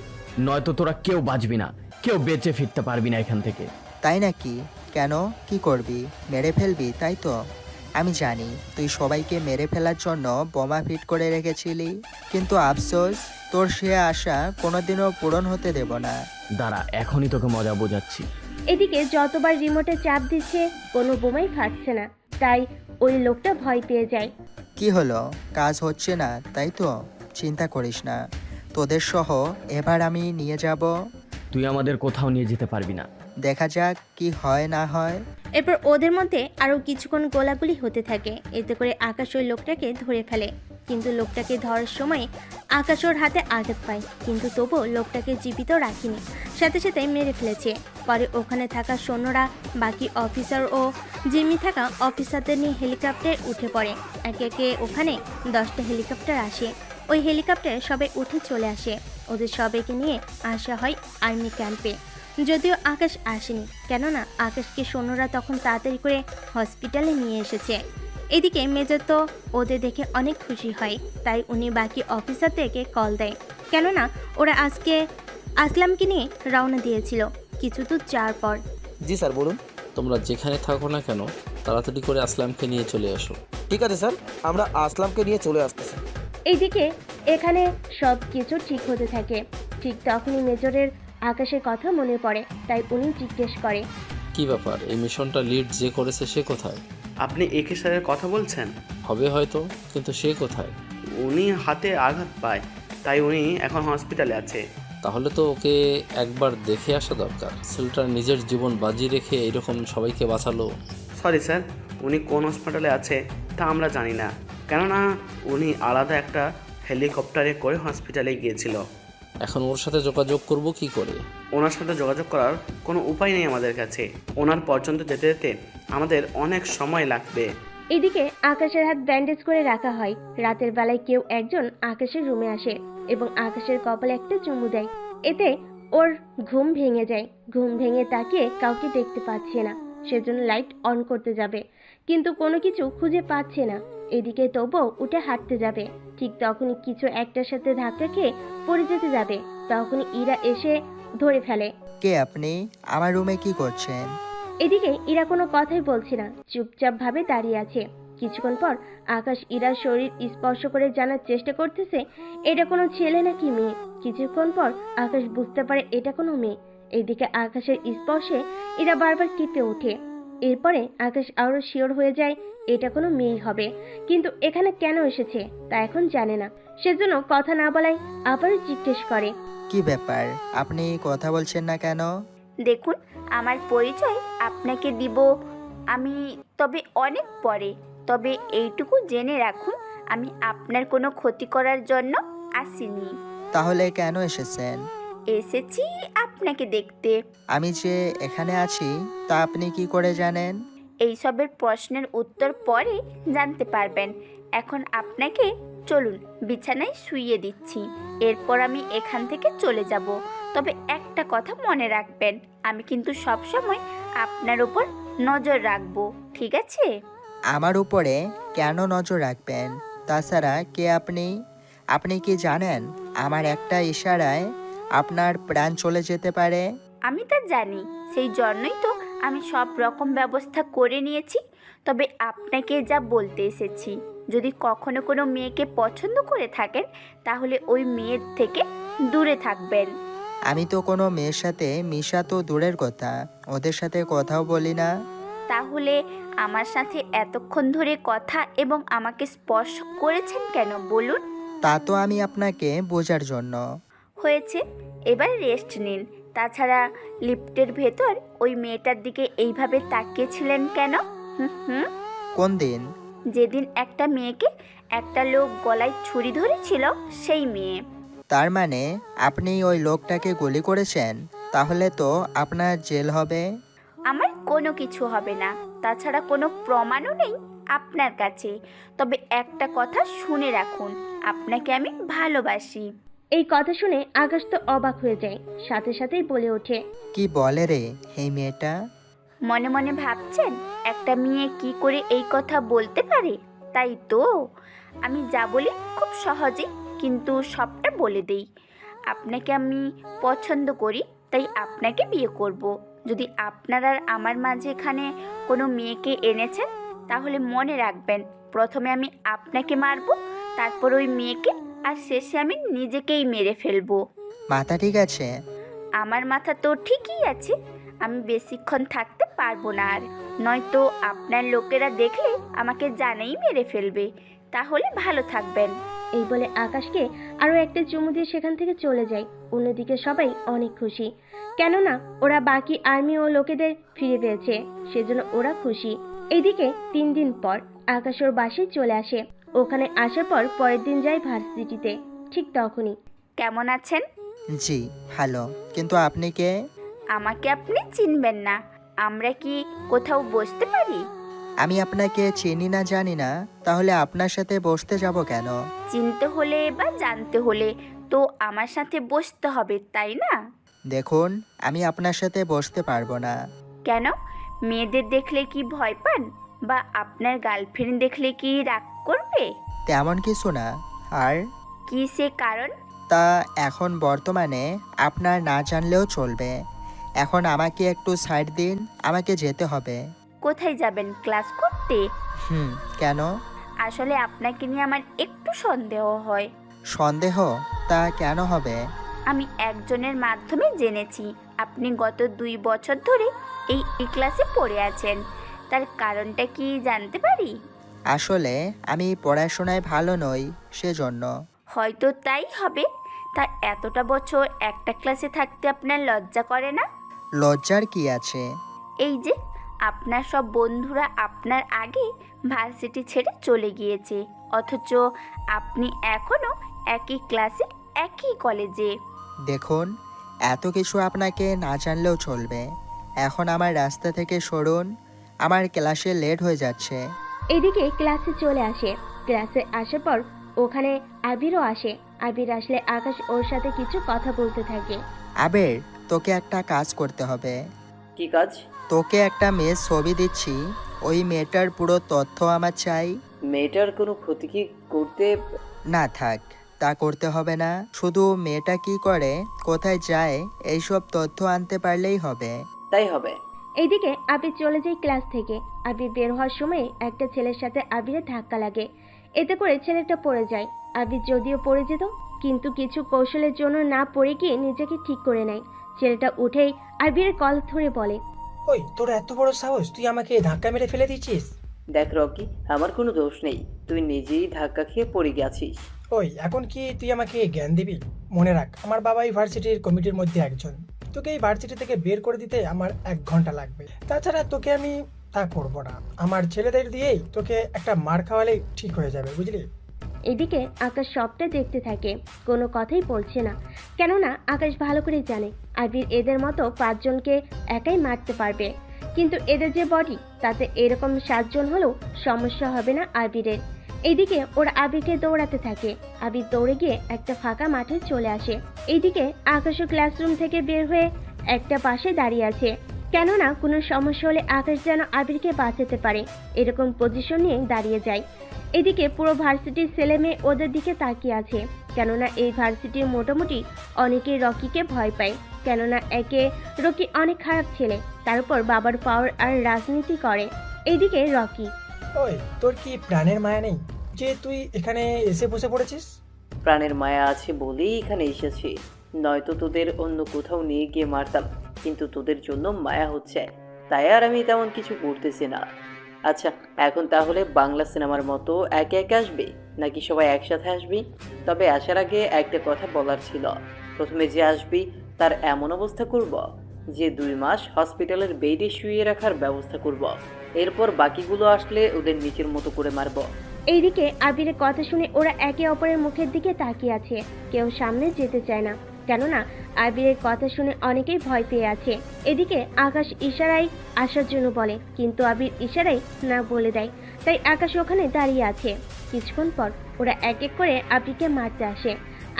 নয়তো তোরা কেউ বাঁচবি না, কেউ বেঁচে ফিরতে পারবি না এখান থেকে। তাই নাকি? কেন, কি করবি? মেরে ফেলবি তাই তো? আমি জানি তুই সবাইকে মেরে ফেলার জন্য বোমা ফিট করে রেখেছিলি, কিন্তু আফসোস তোর সে আশা কোনোদিনও পূরণ হতে দেব না। দাঁড়া, এখনই তোকে মজা বোঝাচ্ছি। এদিকে যতবার রিমোটে চাপ দিচ্ছে কোনো বোমাই ফাটছে না। তাই ওই লোকটা ভয় পেয়ে যায়। কি হলো, কাজ হচ্ছে না তাই তো? চিন্তা করিস না, তোদের সহ এবার আমি নিয়ে যাব। তুই আমাদের কোথাও নিয়ে যেতে পারবি না। দেখা যাক কি হয় না হয়। এরপর ওদের মধ্যে আরও কিছুক্ষণ গোলাগুলি হতে থাকে। এতে করে আকাশ ওই লোকটাকে ধরে ফেলে, কিন্তু লোকটাকে ধরার সময় আকাশ ওর হাতে আঘাত পায়, কিন্তু তবুও লোকটাকে জীবিত রাখেনি, সাথে সাথে মেরে ফেলেছে। পরে ওখানে থাকা সৈন্যরা বাকি অফিসার ও জিম্মি থাকা অফিসারদের নিয়ে হেলিকপ্টারে উঠে পড়ে। একে একে ওখানে 10টা হেলিকপ্টার আসে। ওই হেলিকপ্টারে সবাই উঠে চলে আসে। ওদের সবাইকে নিয়ে আসা হয় আর্মি ক্যাম্পে। যদিও আকাশ আসেনি, কেননা আকাশকে সৈন্যরা তখন তাড়াতাড়ি করে হসপিটালে নিয়ে এসেছে। এদিকে মেজর তো ওদের দেখে অনেক খুশি হয়, তাই উনি বাকি অফিসারদেরকে কল দেয়, কেননা ওরা আজকে আসলামকে নিয়ে রওনা দিয়েছিল কিছু দূর যাওয়ার পর। জি স্যার, বলুন। তোমরা যেখানে থাকো না কেন তাড়াতাড়ি করে আসলামকে নিয়ে চলে আসো। ঠিক আছে স্যার, আমরা আসলামকে নিয়ে চলে আসতেছি। এইদিকে এখানে সব কিছু ঠিক হতে থাকে। ঠিক তখনই মেজরের আকাশের কথা মনে পড়ে, তাই উনি জিজ্ঞেস করে, কি ব্যাপার, এই মিশনটা লিড যে করেছে সে কোথায়? আপনি একে স্যারের কথা বলছেন? হবে হয়তো, কিন্তু সে কোথায়? উনি হাতে আঘাত পায়, তাই উনি এখন হসপিটালে আছে। তাহলে তো ওকে একবার দেখে আসা দরকার। ছেলেটার নিজের জীবন বাজি রেখে এরকম সবাইকে বাঁচালো। সরি স্যার, উনি কোন হসপিটালে আছে তা আমরা জানি না, কেননা উনি আলাদা একটা হেলিকপ্টারে করে হসপিটালে গিয়েছিল। এখন ওর সাথে যোগাযোগ করব কি করে? ওনার সাথে যোগাযোগ করার কোনো উপায় নেই আমাদের কাছে। ওনার পর্যন্ত যেতে যেতে আমাদের অনেক সময় লাগবে। এদিকে আকাশের হাত ব্যান্ডেজ করে রাখা হয়। রাতের বেলায় কেউ একজন আকাশের রুমে আসে এবং আকাশের কপালে একটা চুমু দেয়। এতে ওর ঘুম ভেঙে যায়। ঘুম ভেঙে তাকিয়ে কাউকে দেখতে পাচ্ছে না, সেজন্য লাইট অন করতে যাবে, কিন্তু কোনো কিছু খুঁজে পাচ্ছে না। এদিকে তবুও উঠে হাঁটতে যাবে, ঠিক তখনই কিছু একটার সাথে ধাক্কা খেয়ে পড়ে যেতে যাবে। তখনই ইরা এসে ধরে ফেলে। কে আপনি? আমার রুমে কি করছেন? এদিকে ইরা কোনো কথাই বলছে না, চুপচাপ ভাবে দাঁড়িয়ে আছে। কিছুক্ষণ পর আকাশ ইরার শরীর স্পর্শ করে জানার চেষ্টা করতেছে এটা কোনো ছেলে নাকি মেয়ে। কিছুক্ষণ পর আকাশ বুঝতে পারে এটা কোনো মেয়ে। এদিকে আকাশের স্পর্শে ইরা বারবার কেঁপে ওঠে। এরপরে আকাশ আরো শিওর হয়ে যায় এটা কোনো মেয়েই হবে, কিন্তু এখানে কেন এসেছে তা এখন জানে না। সেজন্য কথা না বলাই আবারও জিজ্ঞেস করে, কি ব্যাপার, আপনি কথা বলছেন না কেন? দেখুন, আমার পরিচয় আপনাকে দিব আমি, তবে অনেক পরে। তবে এইটুকু জেনে রাখুন, আমি আপনার কোনো ক্ষতি করার জন্য আসিনি। তাহলে কেন এসেছেন? এসেছি আপনাকে দেখতে। আমি যে এখানে আছি তা আপনি কি করে জানেন? এইসবের প্রশ্নের উত্তর পরে জানতে পারবেন। এখন আপনাকে চলুন বিছানায় শুইয়ে দিচ্ছি, এরপর আমি এখান থেকে চলে যাব। তবে একটা কথা মনে রাখবেন, আমি কিন্তু সবসময় আপনার উপর নজর রাখবো, ঠিক আছে? আমার উপরে কেন নজর রাখবেন? তাছাড়া কে আপনি? আপনি কি জানেন আমার একটা ইশারায় আপনার প্রাণ চলে যেতে পারে? আমি তা জানি, সেই জন্যই তো আমি সব রকম ব্যবস্থা করে নিয়েছি। তবে আপনাকে যা বলতে এসেছি, যদি কখনো কোনো মেয়েকে পছন্দ করে থাকেন তাহলে ওই মেয়ের থেকে দূরে থাকবেন। আমি তো কোনো মেয়ের সাথে মিশা তো দূরের কথা, ওদের সাথে কথাও বলি না। তাহলে আমার সাথে এতক্ষণ ধরে কথা এবং আমাকে স্পর্শ করেছেন কেন বলুন? তা তো আমি আপনাকে বোঝার জন্য। হয়েছে, এবার রেস্ট নিন। তাছাড়া লিফটের ভেতর ওই মেয়েটার দিকে এইভাবে তাকিয়েছিলেন কেন? হুম হুম কোন দিন? যেদিন একটা মেয়েকে একটা লোক গলায় ছুরি ধরেছিল, সেই মেয়ে। তার মানে আপনি ওই লোকটাকে গুলি করেছেন? তাহলে তো আপনার জেল হবে। আমার কোনো কিছু হবে না, তাছাড়া কোনো প্রমাণও নেই আপনার কাছে। তবে একটা কথা শুনে রাখুন, আপনাকে আমি ভালোবাসি। এই কথা শুনে আকাশ তো অবাক হয়ে যায়, সাথে সাথেই বলে ওঠে, কি বলে রে এই মেয়েটা? মনে মনে ভাবছেন একটা মেয়ে কি করে এই কথা বলতে পারে? তাই তো আমি যা বলি খুব সহজে কিন্তু সবটা বলে দেই। আপনাকে আমি পছন্দ করি, তাই আপনাকে বিয়ে করব। যদি আপনার আর আমার মাঝে এখানে কোনো মেয়েকে এনেছেন, তাহলে মনে রাখবেন প্রথমে আমি আপনাকে মারব, তারপর ওই মেয়েকে, আর শেষে আমি নিজেকেই মেরে ফেলবো। মাথা ঠিক আছে? আমার মাথা তো ঠিকই আছে, আমি বেশিক্ষণ থাকতে পারবো না আর, নয়তো আপনার লোকেরা দেখলে আমাকে জানেই মেরে ফেলবে। তাহলে ভালো থাকবেন। এই বলে আকাশকে আরও একটা চুমু দিয়ে সেখান থেকে চলে যায়। অন্যদিকে সবাই অনেক খুশি, কেননা ওরা বাকি আর্মি ও লোকেদের ফিরে পেয়েছে, সেজন্য ওরা খুশি। এইদিকে 3 দিন পর আকাশ ওর বাসায় চলে আসে। ওখানে আসার পর পরের দিন যায় ভার্সিটিতে। ঠিক তখনই, কেমন আছেন? জি ভালো, কিন্তু আপনি কে? আমাকে আপনি চিনবেন না, আমরা কি কোথাও বসতে পারি? আমি আপনাকে চিনি না জানি না, তাহলে আপনার সাথে বসতে যাব কেন? চিনতে হলে বা জানতে হলে তো আমার সাথে বসতে হবে, তাই না? দেখুন, আমি আপনার সাথে বসতে পারবো না। কেন? মেয়েদের দেখলে কি ভয় পান, বা আপনার গার্লফ্রেন্ড দেখলে কি রাগ করবে? তেমন কিছু না। আর কি সে কারণ? তা এখন বর্তমানে আপনার না জানলেও চলবে। এখন আমাকে একটু সাইড দিন, আমাকে যেতে হবে। কোথায় যাবেন? ক্লাস করতে? কেন? আসলে আপনাকে নিয়ে আমার একটু সন্দেহ হয়। সন্দেহ? তা কেন হবে? আমি একজনের মাধ্যমে জেনেছি আপনি গত 2 বছর ধরে এই ক্লাসে পড়ে আছেন। তার কারণটা কি জানতে পারি? আসলে আমি পড়াশোনায় ভালো নই, সেজন্য। হয়তো তাই হবে। তা এতটা বছর একটা ক্লাসে থাকতে আপনার লজ্জা করে না? লজ্জার কি আছে? এই যে আপনার সব বন্ধুরা আপনার আগে ভার্সিটি ছেড়ে চলে গিয়েছে, অথচ আপনি এখনো একই ক্লাসে একই কলেজে। দেখুন, এত কিছু আপনাকে না জানলেও চলবে। এখন আমার রাস্তা থেকে সরুন, আমার ক্লাসে লেট হয়ে যাচ্ছে। এদিকে ক্লাসে চলে আসে। ক্লাসে আসার পর ওখানে আবিরও আসে। আবির আসলে আকাশ ওর সাথে কিছু কথা বলতে থাকে। আবের, তোকে একটা কাজ করতে হবে। কি কাজ? তোকে একটা মেয়ের ছবি দিচ্ছি, ওই মেয়েটার পুরো তথ্য আমার চাই। মেয়েটার কোনো ক্ষতি কি করতে? না থাক, তা করতে হবে না। শুধু মেয়েটা কি করে, কোথায় যায়, এইসব তথ্য আনতে পারলেই হবে। তাই হবে। এইদিকে আবির চলে যায় ক্লাস থেকে। আবির বের হওয়ার সময় একটা ছেলের সাথে আবিরের ধাক্কা লাগে। এতে করে ছেলেটা পড়ে যায়। আবির যদিও পড়ে যেত, কিন্তু কিছু কৌশলের জন্য না পড়ে গিয়ে নিজেকে ঠিক করে নেয়। ছেলেটা উঠেই আবিরের কল ধরে বলে, ওই তোর এত বড় সাহস, তুই আমাকে ধাক্কা মেরে ফেলে দিচ্ছিস? দেখ রকি, আমার কোনো দোষ নেই, তুই নিজেই ধাক্কা খেয়ে পড়ে গেছিস। ওই এখন কি তুই আমাকে জ্ঞান দিবি? মনে রাখ, আমার বাবা এই ভার্সিটির কমিটির মধ্যে একজন। তোকে এই ভার্সিটি থেকে বের করে দিতে আমার 1 ঘন্টা লাগবে। তাছাড়া তোকে আমি তা করবো না, আমার ছেলেদের দিয়েই তোকে একটা মার খাওয়ালেই ঠিক হয়ে যাবে, বুঝলি? এদিকে আকাশ সবটা দেখতে থাকে, কোনো কথাই বলছে না। কেননা আকাশ ভালো করে জানে আবির এদের মতো 5 জনকে একাই মারতে পারবে। কিন্তু এদের যে বডি, তাতে এরকম 7 জন হলেও সমস্যা হবে না আবিরের। এইদিকে ওরা আবিরকে দৌড়াতে থাকে। আবির দৌড়ে গিয়ে একটা ফাঁকা মাঠে চলে আসে। এইদিকে আকাশও ক্লাসরুম থেকে বের হয়ে একটা পাশে দাঁড়িয়ে আছে, কেননা কোনো সমস্যা হলে আকাশ যেন আবিরকে বাঁচাতে পারে, এরকম পজিশন নিয়ে দাঁড়িয়ে যায়। এদিকে পুরো ভার্সিটির ছেলে মেয়ে ওদের দিকে তাকিয়ে আছে, কেননা এই ভার্সিটির মোটামুটি অনেকেই রকিকে ভয় পায়। কেননা একে রকি অনেক খারাপ ছেলে, তার উপর বাবার পাওয়ার আর রাজনীতি করে। এইদিকে রকি, ওই তোর কি প্রাণের মায়া নেই যে তুই এখানে এসে বসে পড়েছিস? প্রাণের মায়া আছে বলেই এখানে এসেছি, নয়তো তোদের অন্য কোথাও নিয়ে গিয়ে মারতাম। কিন্তু তোদের জন্য মায়া হচ্ছে, তাই আর আমি তেমন কিছু করতেছি না। আচ্ছা, এখন তাহলে বাংলা সিনেমার মতো একে একে আসবি নাকি সবাই একসাথে আসবি? তবে আসার আগে একটা কথা বলার ছিল। প্রথমে যে আসবি তার এমন অবস্থা করব যে 2 মাস হসপিটালের বেডে শুয়ে রাখার ব্যবস্থা করব। এরপর বাকিগুলো আসলে ওদের নিচের মতো করে মারব। এইদিকে আবিরের কথা শুনে ওরা একে অপরের মুখের দিকে তাকিয়ে আছে। কেউ সামনে যেতে চায় না, কেননা আবিরের কথা শুনে অনেকেই ভয় পেয়ে আছে। এদিকে আকাশ ইশারায় আসার জন্য বলে, কিন্তু আবির ইশারায় না বলে দেয়। তাই আকাশ ওখানে দাঁড়িয়ে আছে। কিছুক্ষণ পর ওরা এক এক করে আবিরকে মারতে আসে।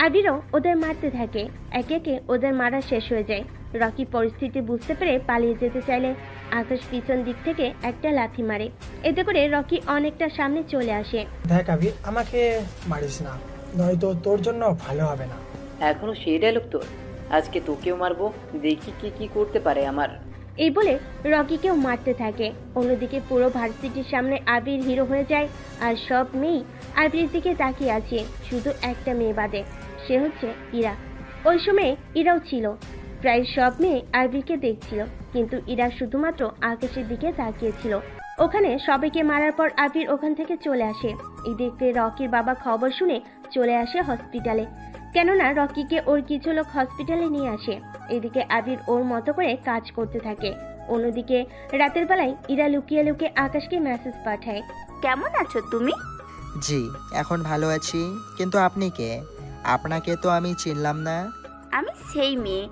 আবিরও ওদের মারতে থাকে। একে একে ওদের মারা শেষ হয়ে যায়। রকি পরিস্থিতি বুঝতে পেরে পালিয়ে যেতে চাইলে আকাশ পিছন দিক থেকে একটা লাথি মারে। এতে করে রকি অনেকটা সামনে চলে আসে। দেখ আবির, আমাকে মারিস না, নয়তো তোর জন্য ভালো হবে না। এখনো সেই ডায়লগ তোর? আজকে তোকেও মারবো, দেখি কি করতে পারে আমার। এই বলে রকিকেও মারতে থাকে। অন্যদিকে পুরো ভার্সিটির সামনে আবির হিরো হয়ে যায়। আর সব মেয়েই আবিরের দিকে তাকিয়ে আছে, শুধু একটা মেয়ে বাদে, সে হচ্ছে ইরা। ওই সময় ইরাও ছিল। প্রায় সব মেয়ে আবিরকে দেখছিল, কিন্তু ইরা শুধুমাত্র আকাশের দিকে তাকিয়েছিল। ওখানে সবাইকে মারার পর আবির ওখান থেকে চলে আসে। এদিকে রকির বাবা খবর শুনে চলে আসে হসপিটালে, কেননা রকিকে ওর কিছু লোক হসপিটালে নিয়ে আসে। এদিকে আবির ওর মতো করে কাজ করতে থাকে। অন্যদিকে রাতের বেলায় ইরা লুকিয়ে লুকিয়ে আকাশকে মেসেজ পাঠায়। কেমন আছো তুমি? জি, এখন ভালো আছি। কিন্তু আপনি কে? আপনাকে তো আমি চিনলাম না। আমি সেই মেয়ে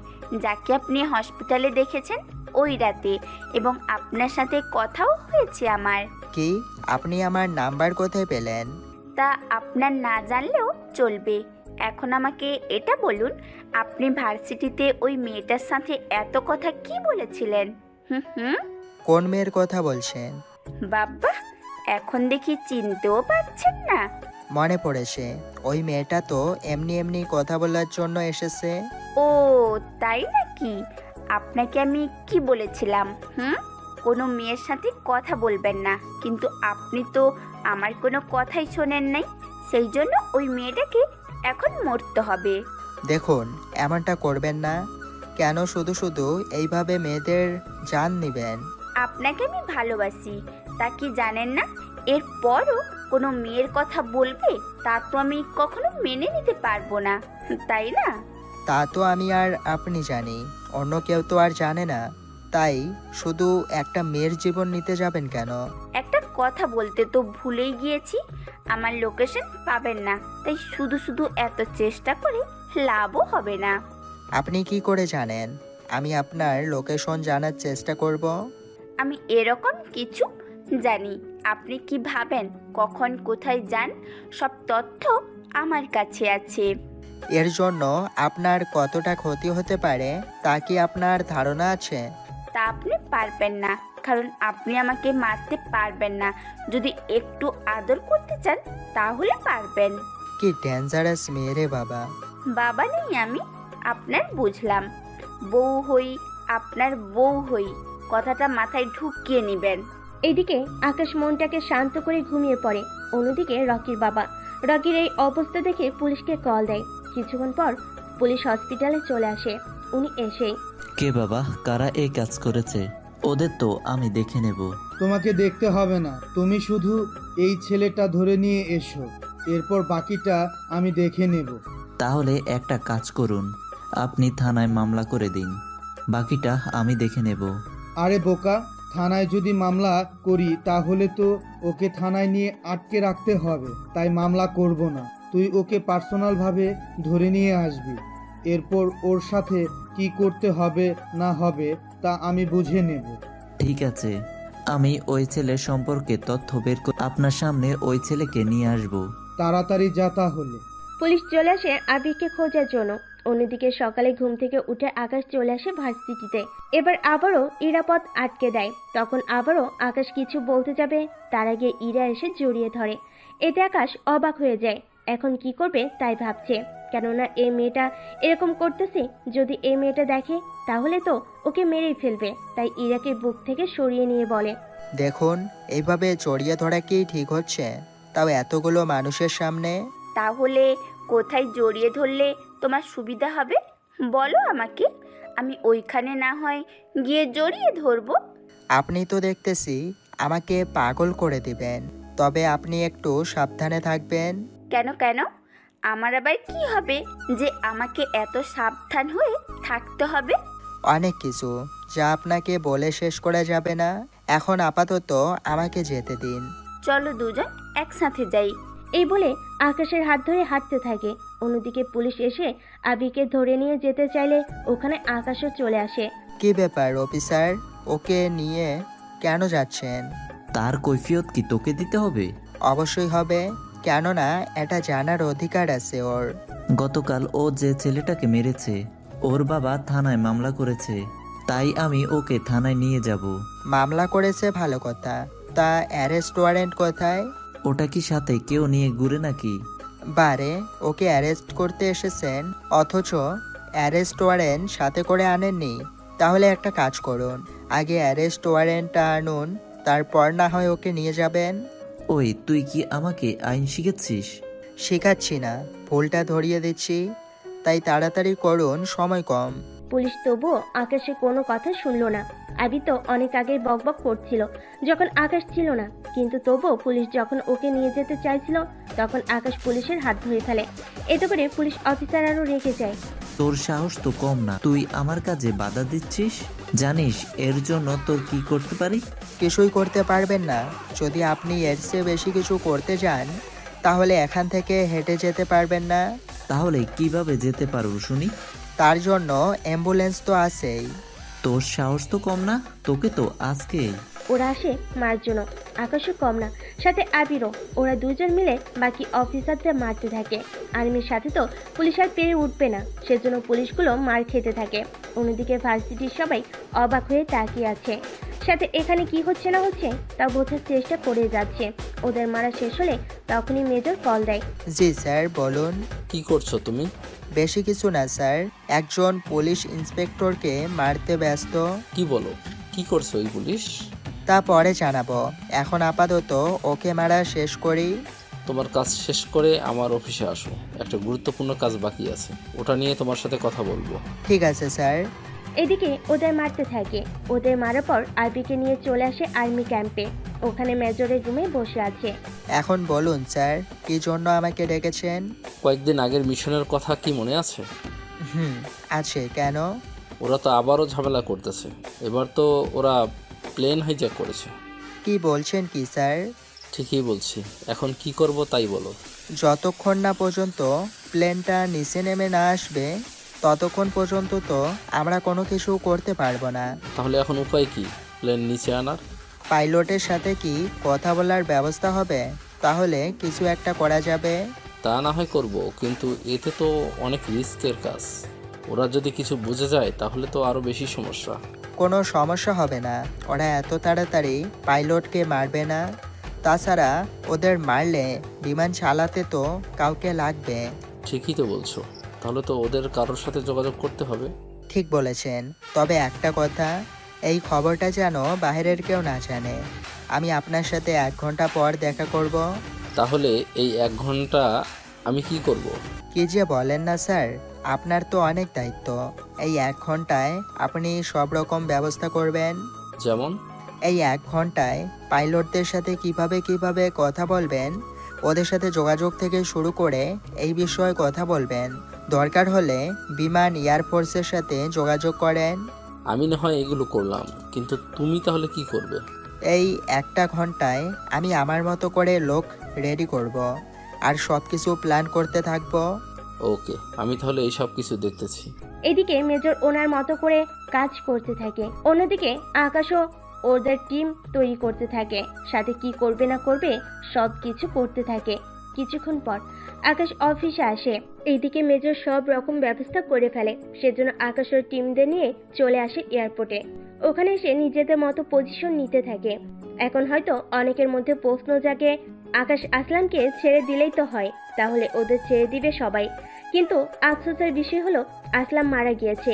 যাকে আপনি হসপিটালে দেখেছেন ওই রাতে, এবং আপনার সাথে কথাও হয়েছে আমার। কি? আপনি আমার নাম্বার কোথায় পেলেন? তা আপনার না জানলেও চলবে। এখন আমাকে এটা বলুন, আপনি ভার্সিটিতে ওই মেয়েটার সাথে এত কথা কি বলেছিলেন? হুম। কোন মেয়ের কথা বলছেন? বাবা, এখন দেখি চিনতেও পারছেন না। মনে পড়েছে, ওই মেয়েটা তো এমনি এমনি কথা বলার জন্য এসেছে। ও তাই নাকি? আপনাকে আমি কি বলেছিলাম? কোনো মেয়ের সাথে কথা বলবেন না, কিন্তু আপনি তো আমার কোনো কথাই শোনেন নাই। সেই জন্য ওই মেয়েটাকে এখন মরতে হবে। দেখুন, এমনটা করবেন না। কেন শুধু শুধু এইভাবে মেয়েদের জান নিবেন? আপনাকে আমি ভালোবাসি, তা কি জানেন না? এরপরও কোনো মেয়ের কথা বলবে তা তো আমি কখনো মেনে নিতে পারবো না, তাই না? তা তো আমি আর আপনি জানি, অন্য কেউ তো আর জানে না। তাই শুধু একটা মেয়ের জীবন নিতে যাবেন কেন? একটা কথা বলতে তো ভুলেই গিয়েছি, আমার লোকেশন পাবেন না, তাই শুধু শুধু এত চেষ্টা করে লাভও হবে না। আপনি কি করে জানেন আমি আপনার লোকেশন জানার চেষ্টা করব? আমি এরকম কিছু জানি। আপনি কি ভাবেন কখন কোথায় যান, সব তথ্য আমার কাছে আছে। এর জন্য আপনার কতটা ক্ষতি হতে পারে তা কি আপনার ধারণা আছে? তা আপনি পারবেন না, কারণ আপনি আমাকে মারতে পারবেন না। যদি একটু আদর করতে চান তাহলে পারবেন। কি ডেঞ্জারাস মেয়ে রে বাবা। বাবা নেই আমি, আপনার বুঝলাম। বউ হই, আপনার বউ হই, কথাটা মাথায় ঢুকিয়ে নেবেন। এদিকে আকাশ মনটাকে শান্ত করে ঘুমিয়ে পড়ে। অন্যদিকে রকির বাবা রকির এই অবস্থা দেখে পুলিশকে কল দেয়। কিছুক্ষণ পর পুলিশ হসপিটালে চলে আসে। উনি এসেই, কে বাবা, কারা এই কাজ করেছে? ওদের তো আমি দেখে নেব। তোমাকে দেখতে হবে না, তুমি শুধু এই ছেলেটা ধরে নিয়ে এসো, এরপর বাকিটা আমি দেখে নেব। তাহলে একটা কাজ করুন, আপনি থানায় মামলা করে দিন, বাকিটা আমি দেখে নেব। আরে বোকা, থানায় যদি মামলা করি তাহলে তো ওকে থানায় নিয়ে আটকে রাখতে হবে, তাই মামলা করব না। তুই ওকে পার্সোনালভাবে ধরে নিয়ে আসবি, এরপর ওর সাথে কি করতে হবে না হবে তা আমি বুঝে নেব। ঠিক আছে, আমি ওই ছেলের সম্পর্কে তথ্য বের করে আপনার সামনে ওই ছেলেকে নিয়ে আসব। তাড়াতাড়ি যা তাহলে। পুলিশ চলে আসে আবিরকে খোঁজার জন্য। অন্যদিকে সকালে ঘুম থেকে উঠে আকাশ চলে আসে ভার্সিটিতে। এবার আবারও ইরা পথ আটকে দেয়। তখন আবারও আকাশ কিছু বলতে যাবে, তার আগে ইরা এসে জড়িয়ে ধরে। এতে আকাশ অবাক হয়ে যায়। এখন কি করবে তাই ভাবছে, কেননা এই মেয়েটা এরকম করতেছে। যদি এই মেয়েটা দেখে তাহলে তো ওকে মেরেই ফেলবে। তাই ইরাকে বুক থেকে সরিয়ে নিয়ে বলে, দেখুন, এইভাবে জড়িয়ে ধরা কি ঠিক হচ্ছে? তাও এতগুলো মানুষের সামনে। তাহলে কোথায় জড়িয়ে ধরলে তোমার সুবিধা হবে বলো আমাকে, আমি ওইখানে না হয় গিয়ে জড়িয়ে ধরবো। আপনি তো দেখতেছি আমাকে পাগল করে দিবেন, তবে আপনি একটু সাবধানে থাকবেন। কেন? আমার আবার কি হবে যে আমাকে এত সাবধান হয়ে থাকতে হবে? অনেক কিছু, যা আপনাকে বলে শেষ করা যাবে না। এখন আপাতত আমাকে যেতে দিন। চলো দুজন একসাথে যাই। এই বলে আকাশের হাত ধরে হাঁটতে থাকে। অন্যদিকে পুলিশ এসে আবিকে ধরে নিয়ে যেতে চাইলে ওখানে আকাশও চলে আসে। কি ব্যাপার অফিসার, ওকে নিয়ে কেন যাচ্ছেন? তার কৈফিয়ত কি তোকে দিতে হবে? অবশ্যই হবে, কেননা এটা জানার অধিকার আছে ওর। গতকাল ও যে ছেলেটাকে মেরেছে, ওর বাবা থানায় মামলা করেছে, তাই আমি ওকে থানায় নিয়ে যাব। মামলা করেছে ভালো কথা, তা অ্যারেস্ট ওয়ারেন্ট কোথায়? ওটা কি সাথে কেউ নিয়ে ঘুরে নাকি? বারে, ওকে অ্যারেস্ট করতে এসেছেন অথচ অ্যারেস্ট ওয়ারেন্ট সাথে করে আনেননি। তাহলে একটা কাজ করুন, আগে অ্যারেস্ট ওয়ারেন্টটা আনুন, তারপর না হয় ওকে নিয়ে যাবেন। ওই তুই কি আমাকে আইন শিখেছিস? শেখাচ্ছি না, ভুলটা ধরিয়ে দিচ্ছি, তাই তাড়াতাড়ি করুন, সময় কম। পুলিশ তবুও আকাশের কোনো কথা শুনলো না। আবি তো অনেক আগে বকবক করছিল যখন আকাশ ছিল না, কিন্তু তবুও পুলিশ যখন ওকে নিয়ে যেতে চাইছিল তখন আকাশ পুলিশের হাত ধরে ফেলে। এতে করে পুলিশ অফিসার আরও রেগে যায়। তোর সাহস তো কম না, তুই আমার কাজে বাধা দিচ্ছিস? জানিস এর জন্য তোর কি করতে পারি? কিছুই করতে পারবেন না। যদি আপনি এর চেয়ে বেশি কিছু করতে যান তাহলে এখান থেকে হেঁটে যেতে পারবেন না। তাহলে কিভাবে যেতে পারবো শুনি? তার জন্য অ্যাম্বুলেন্স তো আছেই। তোর সাহস তো কম না, তোকে তো আজকেই। ওরা আসে মার জন্য, আকাশও কম না, সাথে আবিরও। ওরা দুজন মিলে বাকি অফিসারদের মারতে থাকে। আর্মির সাথে তো পুলিশ আর পেরে উঠবে না, সেজন্য পুলিশগুলো মার খেতে থাকে। অন্যদিকে ভার্সিটির সবাই অবাক হয়ে তাকিয়ে আছে, সাথে এখানে কি হচ্ছে না হচ্ছে তা বোঝার চেষ্টা করে যাচ্ছে। ওদের মারা শেষ হলে তখনই মেজর কল দেয়। জি স্যার, বলুন। কি করছো তুমি? বেশি কিছু না স্যার, একজন পুলিশ ইন্সপেক্টরকে মারতে ব্যস্ত। কি বলো, কি করছো এই পুলিশ? তা পরে জানাবো, এখন আপাতত ওকে মারা শেষ করি। তোমার কাজ শেষ করে আমার অফিসে আসো, একটা গুরুত্বপূর্ণ কাজ বাকি আছে, ওটা নিয়ে তোমার সাথে কথা বলবো। ঠিক আছে স্যার। এদিকে ওদের মারতে থাকে। ওদের মারার পর আরবিকে নিয়ে চলে আসে আর্মি ক্যাম্পে। ওখানে মেজরের রুমে বসে আছে। এখন বলুন স্যার, কি জন্য আমাকে ডেকেছেন? কয়েকদিন আগের মিশনের কথা কি মনে আছে? আছে, কেন? ওরা তো আবারও ঝামেলা করতেছে। এবার তো ওরা প্লেন হাইজ্যাক করেছে। কি বলছেন কি স্যার? ঠিকই বলছি, এখন কি করব তাই বলো। যতক্ষণ না পর্যন্ত প্লেনটা নিচে নেমে না আসবে ততক্ষণ পর্যন্ত তো আমরা কোনো কিছু করতে পারবো না। তাহলে এখন উপায় কি প্লেন নিচে আনার? পাইলটের সাথে কি কথা বলার ব্যবস্থা হবে? তাহলে কিছু একটা করা যাবে। তা না হয় করব, কিন্তু এতে তো অনেক রিস্কের কাজ। ওরা যদি কিছু বুঝে যায় তাহলে তো আরও বেশি সমস্যা। কোনো সমস্যা হবে না, ওরা এত তাড়াতাড়ি পাইলটকে মারবে না। তাছাড়া ওদের মারলে বিমান চালাতে তো কাউকে লাগবে। ঠিকই তো বলছো, তাহলে তো ওদের কারোর সাথে যোগাযোগ করতে হবে। ঠিক বলেছেন, তবে একটা কথা, এই খবরটা যেন বাইরের কেউ না জানে। আমি আপনার সাথে 1 ঘন্টা পর দেখা করব। তাহলে এই 1 ঘন্টা আমি কি করব? কি যে বলেন না স্যার, আপনার তো অনেক দায়িত্ব। এই 1 ঘন্টায় আপনি সব রকম ব্যবস্থা করবেন। যেমন? এই 1 ঘন্টায় পাইলটদের সাথে কিভাবে কথা বলবেন, ওদের সাথে যোগাযোগ থেকে শুরু করে এই বিষয়ে কথা বলবেন। দরকার হলে বিমান এয়ারফোর্সের সাথে যোগাযোগ করেন। আমি না হয় এগুলো করলাম, কিন্তু তুমি তাহলে কি করবে? এই 1টা ঘন্টায় আমি আমার মতো করে লোক রেডি করব আর সব কিছু প্ল্যান করতে থাকব। ওকে, আমি তাহলে এই সব কিছু দেখতেছি। এদিকে মেজর ওনার মতো করে কাজ করতে থাকে। অন্যদিকে আকাশও ওদের টিম তৈরি করতে থাকে, সাথে কি করবে না করবে সব কিছু করতে থাকে। কিছুক্ষণ পর আকাশ অফিসে আসে। এইদিকে মেজর সব রকম ব্যবস্থা করে ফেলে, সেজন্য আকাশের টিমদের নিয়ে চলে আসে এয়ারপোর্টে। ওখানে এসে নিজেদের মতো পজিশন নিতে থাকে। এখন হয়তো অনেকের মধ্যে প্রশ্ন জাগে, আকাশ আসলামকে ছেড়ে দিলেই তো হয়, তাহলে ওদের ছেড়ে দিবে সবাই। কিন্তু আফসোসের বিষয় হলো আসলাম মারা গিয়েছে,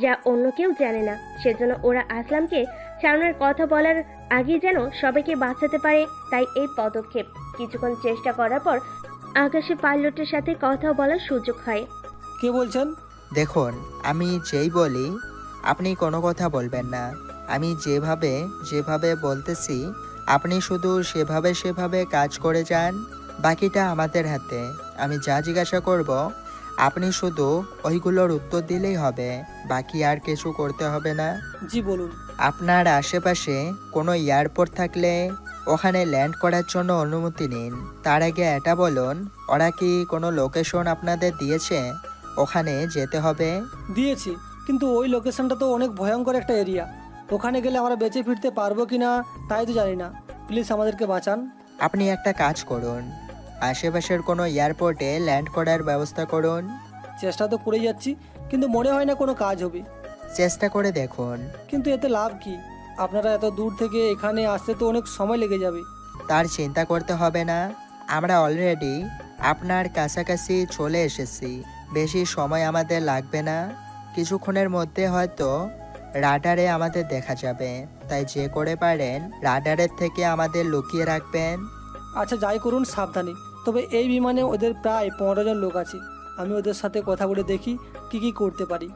যা অন্য কেউ জানে না। সেজন্য ওরা আসলামকে ছাড়ানোর কথা বলার আগেই যেন সবাইকে বাঁচাতে পারে, তাই এই পদক্ষেপ। কিছুক্ষণ চেষ্টা করার পর আকাশে পাইলটের সাথে কথা বলার সুযোগ হয়। কে বলছেন? দেখুন, আমি যেই বলি আপনি কোনো কথা বলবেন না। আমি যেভাবে বলতেছি আপনি শুধু সেভাবে কাজ করে যান। বাকিটা আমাদের হাতে, আমি যা জিজ্ঞাসা করব আপনি শুধু ওইগুলোর উত্তর দিলেই হবে, বাকি আর কিছু করতে হবে না। জি বলুন। আপনার আশেপাশে কোনো এয়ারপোর্ট থাকলে ওখানে ল্যান্ড করার জন্য অনুমতি নিন। তার আগে এটা বলুন, ওরা কি কোনো লোকেশন আপনাদের দিয়েছে ওখানে যেতে হবে? দিয়েছি, কিন্তু ওই লোকেশনটা তো অনেক ভয়ঙ্কর একটা এরিয়া। ওখানে গেলে আমরা বেঁচে ফিরতে পারবো কি না তাই তো জানি না। প্লিজ আমাদেরকে বাঁচান। আপনি একটা কাজ করুন, আশেপাশের কোনো এয়ারপোর্টে ল্যান্ড করার ব্যবস্থা করুন। চেষ্টা তো করে যাচ্ছি, কিন্তু মনে হয় না কোনো কাজ হবে। চেষ্টা করে দেখুন। কিন্তু এতে লাভ কি? আপনারা এত দূর থেকে এখানে আসতে তো অনেক সময় লেগে যাবে। তার চিন্তা করতে হবে না, আমরা অলরেডি আপনার কাছাকাছি চলে এসেছি। বেশি সময় আমাদের লাগবে না, কিছুক্ষণের মধ্যে হয়তো রাডারে আমাদের দেখা যাবে। তাই যে করে পারেন রাডারের থেকে আমাদের লুকিয়ে রাখবেন। আচ্ছা যাই করুন, সাবধানে। তবে এই বিমানে ওদের প্রায় 15 জন লোক আছে। আমি ওদের সাথে কথা বলে দেখি কি কি করতে পারি।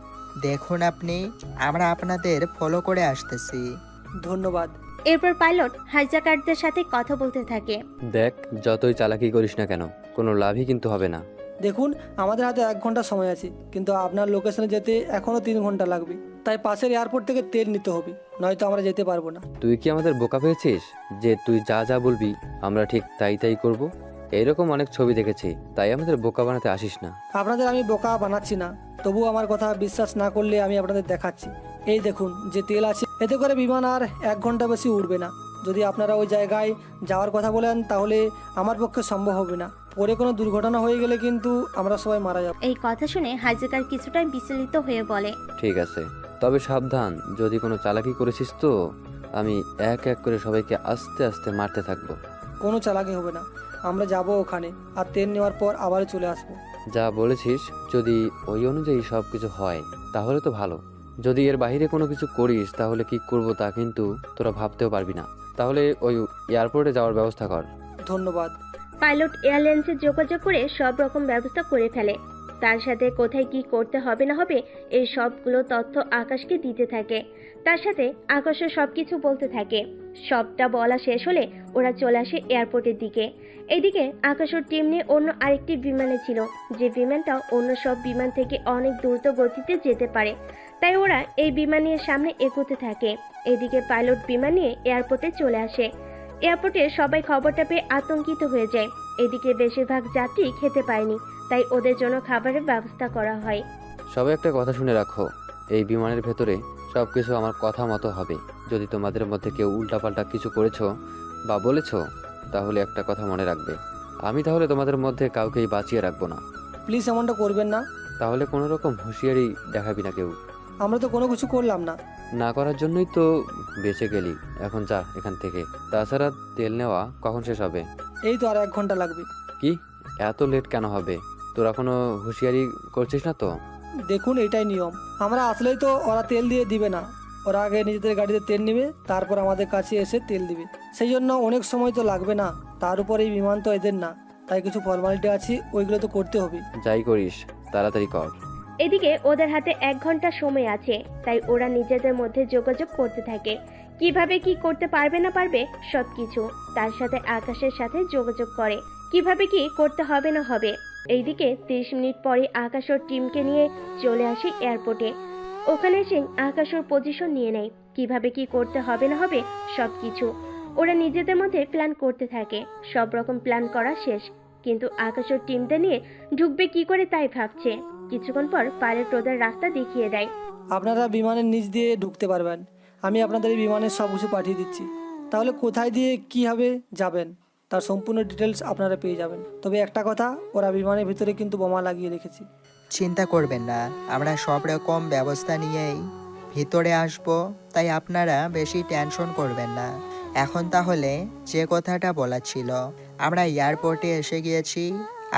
দেখুন আপনি, আমরা আপনাদের ফলো করে আসতেছি। ধন্যবাদ। এরপর পাইলট হাইজ্যাকারদের সাথে কথা বলতে থাকে। দেখ, যতই চালাকি করিস না কেন, কোনো লাভই কিন্তু হবে না। দেখুন, আমাদের হাতে 1 ঘন্টা সময় আছে, কিন্তু আপনার লোকেশনে যেতে এখনো 3 ঘন্টা লাগবে। তাই পাশের এয়ারপোর্ট থেকে তেল নিতে হবে, নয়তো আমরা যেতে পারবো না। তুই কি আমাদের বোকা পেয়েছিস যে তুই যা যা বলবি আমরা ঠিক তাই তাই করব? এইরকম অনেক ছবি দেখেছি, তাই আমাদের বোকা বানাতে আসিস না। আপনাদের আমি বোকা বানাচ্ছি না, তবু আমার কথা বিশ্বাস না করলে আমি আপনাদের দেখাচ্ছি। এই দেখুন যে তেল আছে, এতে করে বিমান আর 1 ঘন্টা বেশি উড়বে না। যদি আপনারা ওই জায়গায় যাওয়ার কথা বলেন তাহলে আমার পক্ষে সম্ভব হবে না। পরে কোনো দুর্ঘটনা হয়ে গেলে কিন্তু আমরা সবাই মারা যাব। এই কথা শুনে হাইজ্যাকার কিছুটা বিচলিত হয়ে বলে, ঠিক আছে, তবে সাবধান, যদি কোনো চালাকি করেছিস তো আমি এক এক করে সবাইকে আস্তে আস্তে মারতে থাকবো। কোনো চালাকি হবে না, আমরা যাব ওখানে আর তেল নেওয়ার পর আবার চলে আসবো। যা বলেছিস যদি ওই অনুযায়ী সব কিছু হয় তাহলে তো ভালো। যদি এর বাইরে কোনো কিছু করিস তাহলে কি করব তা কিন্তু তোরা ভাবতেও পারবি না। তাহলে ওই এয়ারপোর্টে যাওয়ার ব্যবস্থা কর। ধন্যবাদ। পাইলট এয়ারলাইন্সে যোগাযোগ করে সব রকম ব্যবস্থা করে ফেলে। তার সাথে কোথায় কি করতে হবে না হবে এই সবগুলো তথ্য আকাশকে দিতে থাকে। তার সাথে আকাশও সবকিছু বলতে থাকে। সবটা বলা শেষ হলে ওরা চলে আসে এয়ারপোর্টের দিকে। এইদিকে আকাশের টিম নিয়ে অন্য আরেকটি বিমানে ছিল, যে বিমানটা অন্য সব বিমান থেকে অনেক দ্রুত গতিতে যেতে পারে। তাই ওরা এই বিমান নিয়ে সামনে এগোতে থাকে। এদিকে পাইলট বিমান নিয়ে এয়ারপোর্টে চলে আসে। এয়ারপোর্টে সবাই খবরটা পেয়ে আতঙ্কিত হয়ে যায়। এদিকে বেশিরভাগ যাত্রী খেতে পায়নি, তাই ওদের জন্য খাবারের ব্যবস্থা করা হয়। সবাই একটা কথা শুনে রাখো, এই বিমানের ভেতরে সবকিছু আমার কথা মতো হবে। যদি তোমাদের মধ্যে কেউ উল্টাপাল্টা কিছু করেছো বা বলেছো তাহলে একটা কথা মনে রাখবে, আমি তাহলে তোমাদের মধ্যে কাউকেই বাঁচিয়ে রাখবো না। প্লিজ এমনটা করবেন না। তাহলে কোনো রকম হুঁশিয়ারি দেখাবি না কেউ। আমরা তো কোনো কিছু করলাম না। না করার জন্যই তো বেঁচে গেলি। এখন যা এখান থেকে। তাছাড়া তেল নেওয়া কখন শেষ হবে? এই তো আর 1 ঘন্টা লাগবে। কি এত লেট কেন হবে? তোরা কোনো হুঁশিয়ারি করছিস না তো? দেখুন, এটাই নিয়ম। আমরা আসলেই তো ওরা তেল দিয়ে দিবে না। ওরা আগে নিজেদের গাড়িতে তেল নেবে, তারপর আমাদের কাছে এসে তেল দিবে। সেই জন্য অনেক সময় তো লাগবে না। তার উপর এই বিমান তো এদের না, তাই কিছু ফর্মালিটি আছে, ওইগুলো তো করতে হবে। যাই করিস তাড়াতাড়ি কর। এদিকে ওদের হাতে 1 ঘন্টা সময় আছে, তাই ওরা নিজেদের মধ্যে যোগাযোগ করতে থাকে। কিভাবে কি করতে পারবে না পারবে সবকিছু। তার সাথে আকাশের সাথে যোগাযোগ করে কিভাবে কি করতে হবে না হবে। এইদিকে 30 মিনিট পরে আকাশ ওর টিমকে নিয়ে চলে আসে এয়ারপোর্টে। ওখানে এসে আকাশ ওর পজিশন নিয়ে নেয়। কিভাবে কি করতে হবে না হবে সবকিছু ওরা নিজেদের মধ্যে প্ল্যান করতে থাকে। সব রকম প্ল্যান করা শেষ, কিন্তু আকাশ ওর টিমটা নিয়ে ঢুকবে কি করে তাই ভাবছে। কিছুক্ষণ পর পাইলট ওদের রাস্তা দেখিয়ে দেয়। আপনারা বিমানের নিচ দিয়ে ঢুকতে পারবেন। আমি আপনাদের এই বিমানের সব কিছু পাঠিয়ে দিচ্ছি। তাহলে কোথায় দিয়ে কীভাবে যাবেন তার সম্পূর্ণ ডিটেলস আপনারা পেয়ে যাবেন। তবে একটা কথা, ওরা বিমানের ভিতরে কিন্তু বোমা লাগিয়ে রেখেছে। চিন্তা করবেন না, আমরা সব রকম ব্যবস্থা নিয়েই ভিতরে আসব, তাই আপনারা বেশি টেনশন করবেন না। এখন তাহলে যে কথাটা বলা ছিল, আমরা এয়ারপোর্টে এসে গিয়েছি।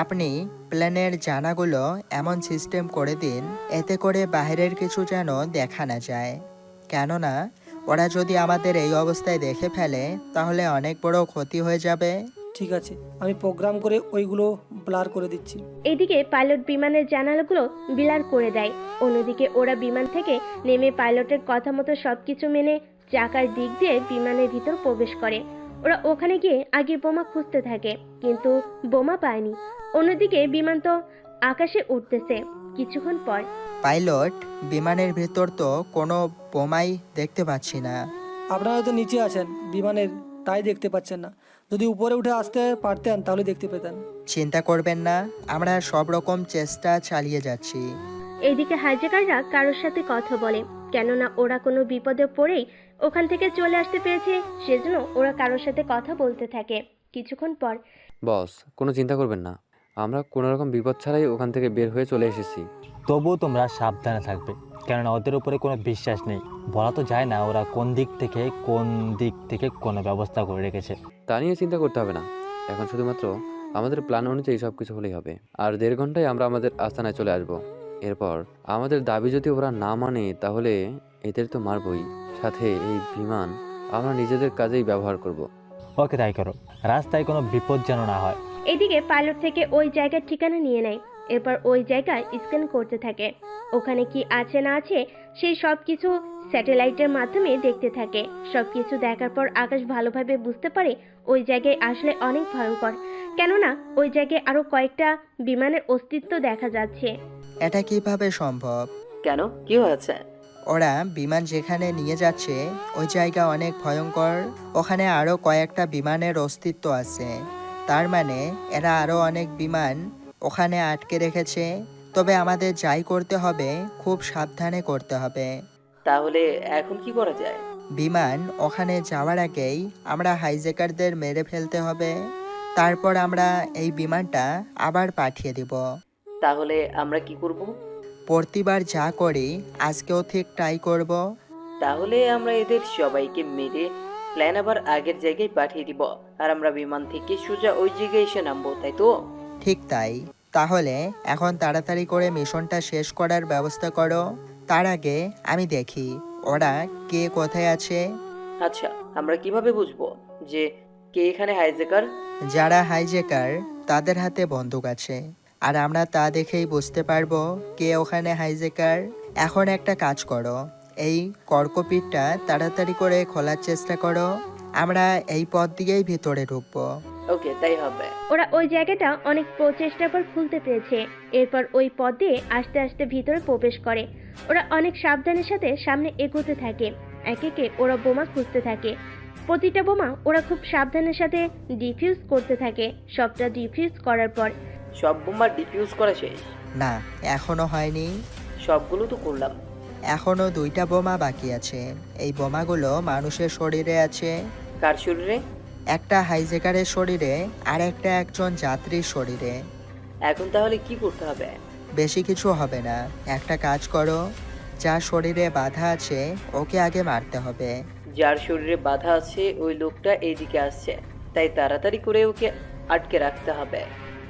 আপনি প্লেনের জানাগুলো এমন সিস্টেম করে দিন এতে করে বাইরের কিছু যেন দেখা না যায়, কেননা ওরা যদি আমাদের এই অবস্থায় দেখে ফেলে তাহলে অনেক বড় ক্ষতি হয়ে যাবে। ঠিক আছে, আমি প্রোগ্রাম করে ওইগুলো ব্লার করে দিচ্ছি। এদিকে পাইলট বিমানের জানালাগুলো ব্লার করে দেয়। অন্যদিকে ওরা বিমান থেকে নেমে পাইলটের কথা মতো সবকিছু মেনে চাকার দিক দিয়ে বিমানের ভিতর প্রবেশ করে। ওরা ওখানে গিয়ে আগে বোমা খুঁজতে থাকে, কিন্তু বোমা পায়নি। অন্যদিকে বিমান তো আকাশে উঠতেছে। কিছুক্ষণ পর পাইলট, বিমানের ভেতর তো কোনো বোমাই দেখতে পাচ্ছি না। আপনারা তো নিচে আছেন বিমানের, তাই দেখতে পাচ্ছেন না। যদি উপরে উঠে আসতে পারতেন তাহলে দেখতে পেতেন। চিন্তা করবেন না, আমরা সব রকম চেষ্টা চালিয়ে যাচ্ছি। এইদিকে হাইজ্যাকাররা কারোর সাথে কথা বলে, কেননা ওরা কোনো বিপদে পড়েই ওখান থেকে চলে আসতে পেরেছে, সেজন্য ওরা কারোর সাথে কথা বলতে থাকে। কিছুক্ষণ পর বস, কোনো চিন্তা করবেন না, আমরা কোনো রকম বিপদ ছাড়াই ওখান থেকে বের হয়ে চলে এসেছি। তবুও তোমরা সাবধানে থাকবে, কেননা ওদের উপরে কোনো বিশ্বাস নেই। বলা তো যায় না ওরা কোন দিক থেকে কোনো ব্যবস্থা করে রেখেছে। তা নিয়ে চিন্তা করতে হবে না, এখন শুধুমাত্র আমাদের প্ল্যান অনুযায়ী সব কিছু হলেই হবে। আর 1.5 ঘন্টায় আমরা আমাদের আস্তানায় চলে আসব। এরপর আমাদের দাবি যদি ওরা না মানে তাহলে এদের তো মারবই, সাথে এই বিমান আমরা নিজেদের কাজেই ব্যবহার করব। ওকে, তাই করো, রাস্তায় কোনো বিপদ যেন না হয়। এদিকে পাইলট থেকে ওই জায়গার ঠিকানা নিয়ে নেয়। এরপর ওই জায়গায় স্ক্যান করতে থাকে, ওখানে কি আছে না আছে সেই সব কিছু স্যাটেলাইটের মাধ্যমে দেখতে থাকে। সব কিছু দেখার পর আকাশ ভালোভাবে বুঝতে পারে ওই জায়গায় আসলে অনেক ভয়ঙ্কর, কেননা ওই জায়গায় আরো কয়েকটা বিমানের অস্তিত্ব দেখা যাচ্ছে। এটা কিভাবে সম্ভব? কেন, কি হয়েছে? ওরা বিমান যেখানে নিয়ে যাচ্ছে ওই জায়গা অনেক ভয়ঙ্কর, ওখানে আরো কয়েকটা বিমানের অস্তিত্ব আছে। তার মানে এরা আরো অনেক বিমান ওখানে আটকে রেখেছে। তবে আমাদের যাই করতে হবে খুব সাবধানে করতে হবে। তাহলে এখন কি করা যায়? বিমান ওখানে যাওয়ার আগেই আমরা হাইজ্যাকারদের মেরে ফেলতে হবে, তারপর আমরা এই বিমানটা আবার পাঠিয়ে দিব। তাহলে আমরা কি করব? প্রতিবার যা করি আজকেও ঠিক তাই করব। তাহলে আমরা এদের সবাইকে মেরে প্ল্যান আবার আগের জায়গায় পাঠিয়ে দিব, আর আমরা বিমান থেকে সোজা ওই জায়গায় এসে নামবো, তাই তো? ঠিক তাই। তাহলে এখন তাড়াতাড়ি করে মিশনটা শেষ করার ব্যবস্থা করো। তার আগে আমি দেখি ওরা কে কোথায় আছে। আচ্ছা, আমরা কিভাবে বুঝবো যে কে এখানে হাইজ্যাকার? যারা হাইজ্যাকার তাদের হাতে বন্দুক আছে, আর আমরা তা দেখেই বুঝতে পারবো কে ওখানে হাইজ্যাকার। এখন একটা কাজ করো, এই কর্কপিটটা তাড়াতাড়ি করে খোলার চেষ্টা করো। আমরা এই পথ দিয়েই ভিতরে ঢুকবো। ওকে, তাই হবে। ওরা ওই জায়গাটা অনেক প্রচেষ্টার পর খুলতে পেরেছে। এরপর ওই পথ দিয়ে আস্তে আস্তে ভিতরে প্রবেশ করে। ওরা অনেক সাবধানের সাথে সামনে এগোতে থাকে। একে একে ওরা বোমা খুঁজতে থাকে। প্রতিটা বোমা ওরা খুব সাবধানের সাথে ডিফিউজ করতে থাকে। সবটা ডিফিউজ করার পর সব বোমা ডিফিউজ করা শেষ? না, এখনো হয়নি। সবগুলো তো করলাম। এখনো 2টা বোমা বাকি আছে। এই বোমাগুলো মানুষের শরীরে আছে। কার শরীরে? একটা হাইজ্যাকারের শরীরে আর একটা একজন যাত্রীর শরীরে। এখন তাহলে কি করতে হবে? বেশি কিছু হবে না, একটা কাজ করো, যার শরীরে বাধা আছে ওকে আগে মারতে হবে। যার শরীরে বাধা আছে ওই লোকটা এইদিকে আসছে, তাই তাড়াতাড়ি করে ওকে আটকে রাখতে হবে।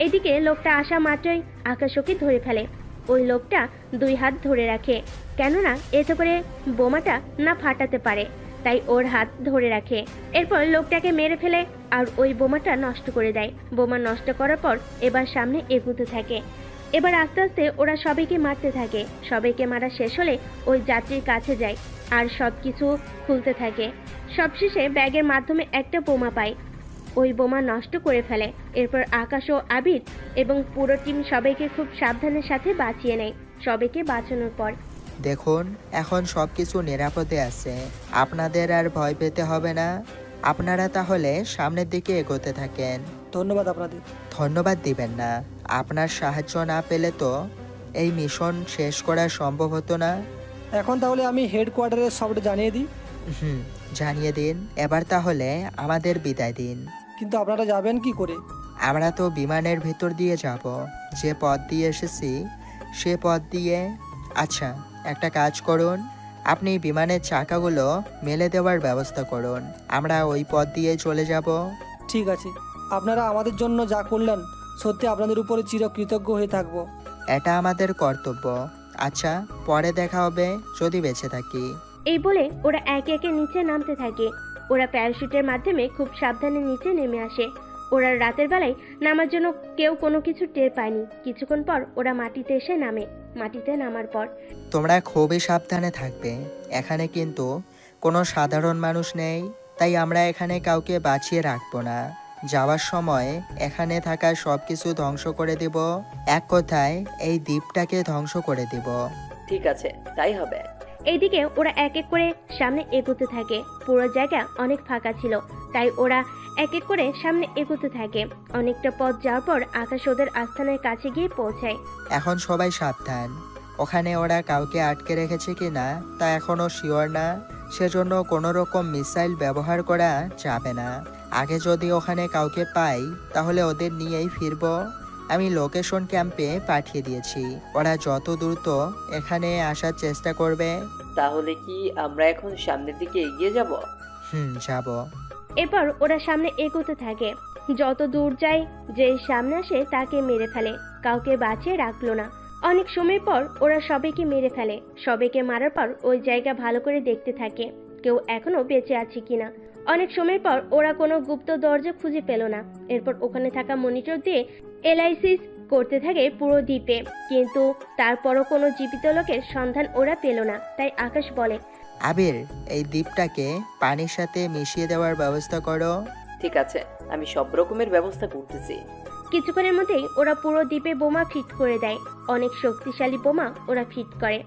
এদিকে লোকটা আসা মাত্রই আকাশ ওকে ধরে ফেলে। ওই লোকটা 2 হাত ধরে রাখে, কেননা এতে করে বোমাটা না ফাটাতে পারে, তাই ওর হাত ধরে রাখে। এরপর লোকটাকে মেরে ফেলে আর ওই বোমাটা নষ্ট করে দেয়। বোমা নষ্ট করার পর এবার সামনে এগোতে থাকে। এবার আস্তে আস্তে ওরা সবাইকে মারতে থাকে। সবাইকে মারা শেষ হলে ওই যাত্রীর কাছে যায় আর সব কিছু খুলতে থাকে। সবশেষে ব্যাগের মাধ্যমে একটা বোমা পায়, ওই বোমা নষ্ট করে ফেলে। এরপর আকাশ ও আবিদ এবং পুরো টিম সবাইকে খুব সাবধানের সাথে বাঁচিয়ে নেয়। সবাইকে বাঁচানোর পর দেখুন, এখন সব কিছু নিরাপদে আছে, আপনাদের আর ভয় পেতে হবে না। আপনারা তাহলে সামনের দিকে এগোতে থাকেন। ধন্যবাদ আপনাদের। ধন্যবাদ দিবেন না, আপনার সাহায্য না পেলে তো এই মিশন শেষ করা সম্ভব হতো না। এখন তাহলে আমি হেডকোয়ার্টারে সবটা জানিয়ে দিই। জানিয়ে দিন। এবার তাহলে আমাদের বিদায় দিন। কিন্তু আপনারা যাবেন কি করে? আমরা তো বিমানের ভেতর দিয়ে যাব, যে পথ দিয়ে এসেছি সে পথ দিয়ে। আচ্ছা, একটা কাজ করুন, আপনি বিমানের চাকাগুলো মেলে দেওয়ার ব্যবস্থা করুন, আমরা ওই পথ দিয়ে চলে যাব। ঠিক আছে, আপনারা আমাদের জন্য যা করলেন সত্যি আপনাদের উপরে চিরকৃতজ্ঞ হয়ে থাকবো। এটা আমাদের কর্তব্য। আচ্ছা, পরে দেখা হবে যদি বেঁচে থাকি। এই বলে ওরা একে একে নিচে নামতে থাকে। ওরা প্যারাশুটের মাধ্যমে খুব সাবধানে নিচে নেমে আসে। ওরা রাতের বেলায় নামার জন্য কেউ কোনো কিছু টের পায়নি। কিছুক্ষণ পর ওরা মাটিতে এসে নামে। মাটিতে নামার পর তোমরা খুবই সাবধানে থাকবে, এখানে কিন্তু কোনো সাধারণ মানুষ নেই। তাই আমরা এখানে কাউকে বাঁচিয়ে রাখবো না। যাওয়ার সময় এখানে থাকা সব কিছু ধ্বংস করে দেব, এক কথায় এই দ্বীপটাকে ধ্বংস করে দেব। ঠিক আছে, তাই হবে। এইদিকে ওরা এক এক করে সামনে এগোতে থাকে। পুরো জায়গা অনেক ফাঁকা ছিল, তাই ওরা এক এক করে সামনে এগোতে থাকে। অনেকটা পথ যাওয়ার পর আকাশ ওদের আস্থানের কাছে গিয়ে পৌঁছায়। এখন সবাই সাবধান, ওখানে ওরা কাউকে আটকে রেখেছে কিনা তা এখনো শিওর না, সেজন্য কোনো রকম মিসাইল ব্যবহার করা যাবে না। আগে যদি ওখানে কাউকে পাই তাহলে ওদের নিয়েই ফিরবো। আমি লোকেশন ক্যাম্পে পাঠিয়ে দিয়েছি, ওরা যত দ্রুত এখানে আসার চেষ্টা করবে। তাহলে কি আমরা এখন সামনের দিকে এগিয়ে যাব? যাব। এরপর ওরা সামনে এগোতে থাকে। যত দূর যায়, যে সামনে আসে তাকে মেরে ফেলে, কাউকে বাঁচিয়ে রাখলো না। অনেক সময় পর ওরা সবাইকে মেরে ফেলে। সবাইকে মারার পর ওই জায়গা ভালো করে দেখতে থাকে কেউ এখনো বেঁচে আছে কিনা। অনেক সময় পর ওরা কোনো গুপ্ত দরজা খুঁজে পেল না। এরপর ওখানে থাকা মনিটর দিয়ে এলাইসিস করতে থাকে পুরো দ্বীপে, কিন্তু তারপরও কোনো জীবিত লোকের সন্ধান ওরা পেল না। তাই আকাশ বলে, আবির, এই দ্বীপটাকে পানির সাথে মিশিয়ে দেওয়ার ব্যবস্থা করো। ঠিক আছে, আমি সব রকমের ব্যবস্থা করতেছি। কিছুক্ষণের মধ্যেই ওরা পুরো দ্বীপে বোমা ফিট করে দেয়। অনেক শক্তিশালী বোমা ওরা ফিট করে।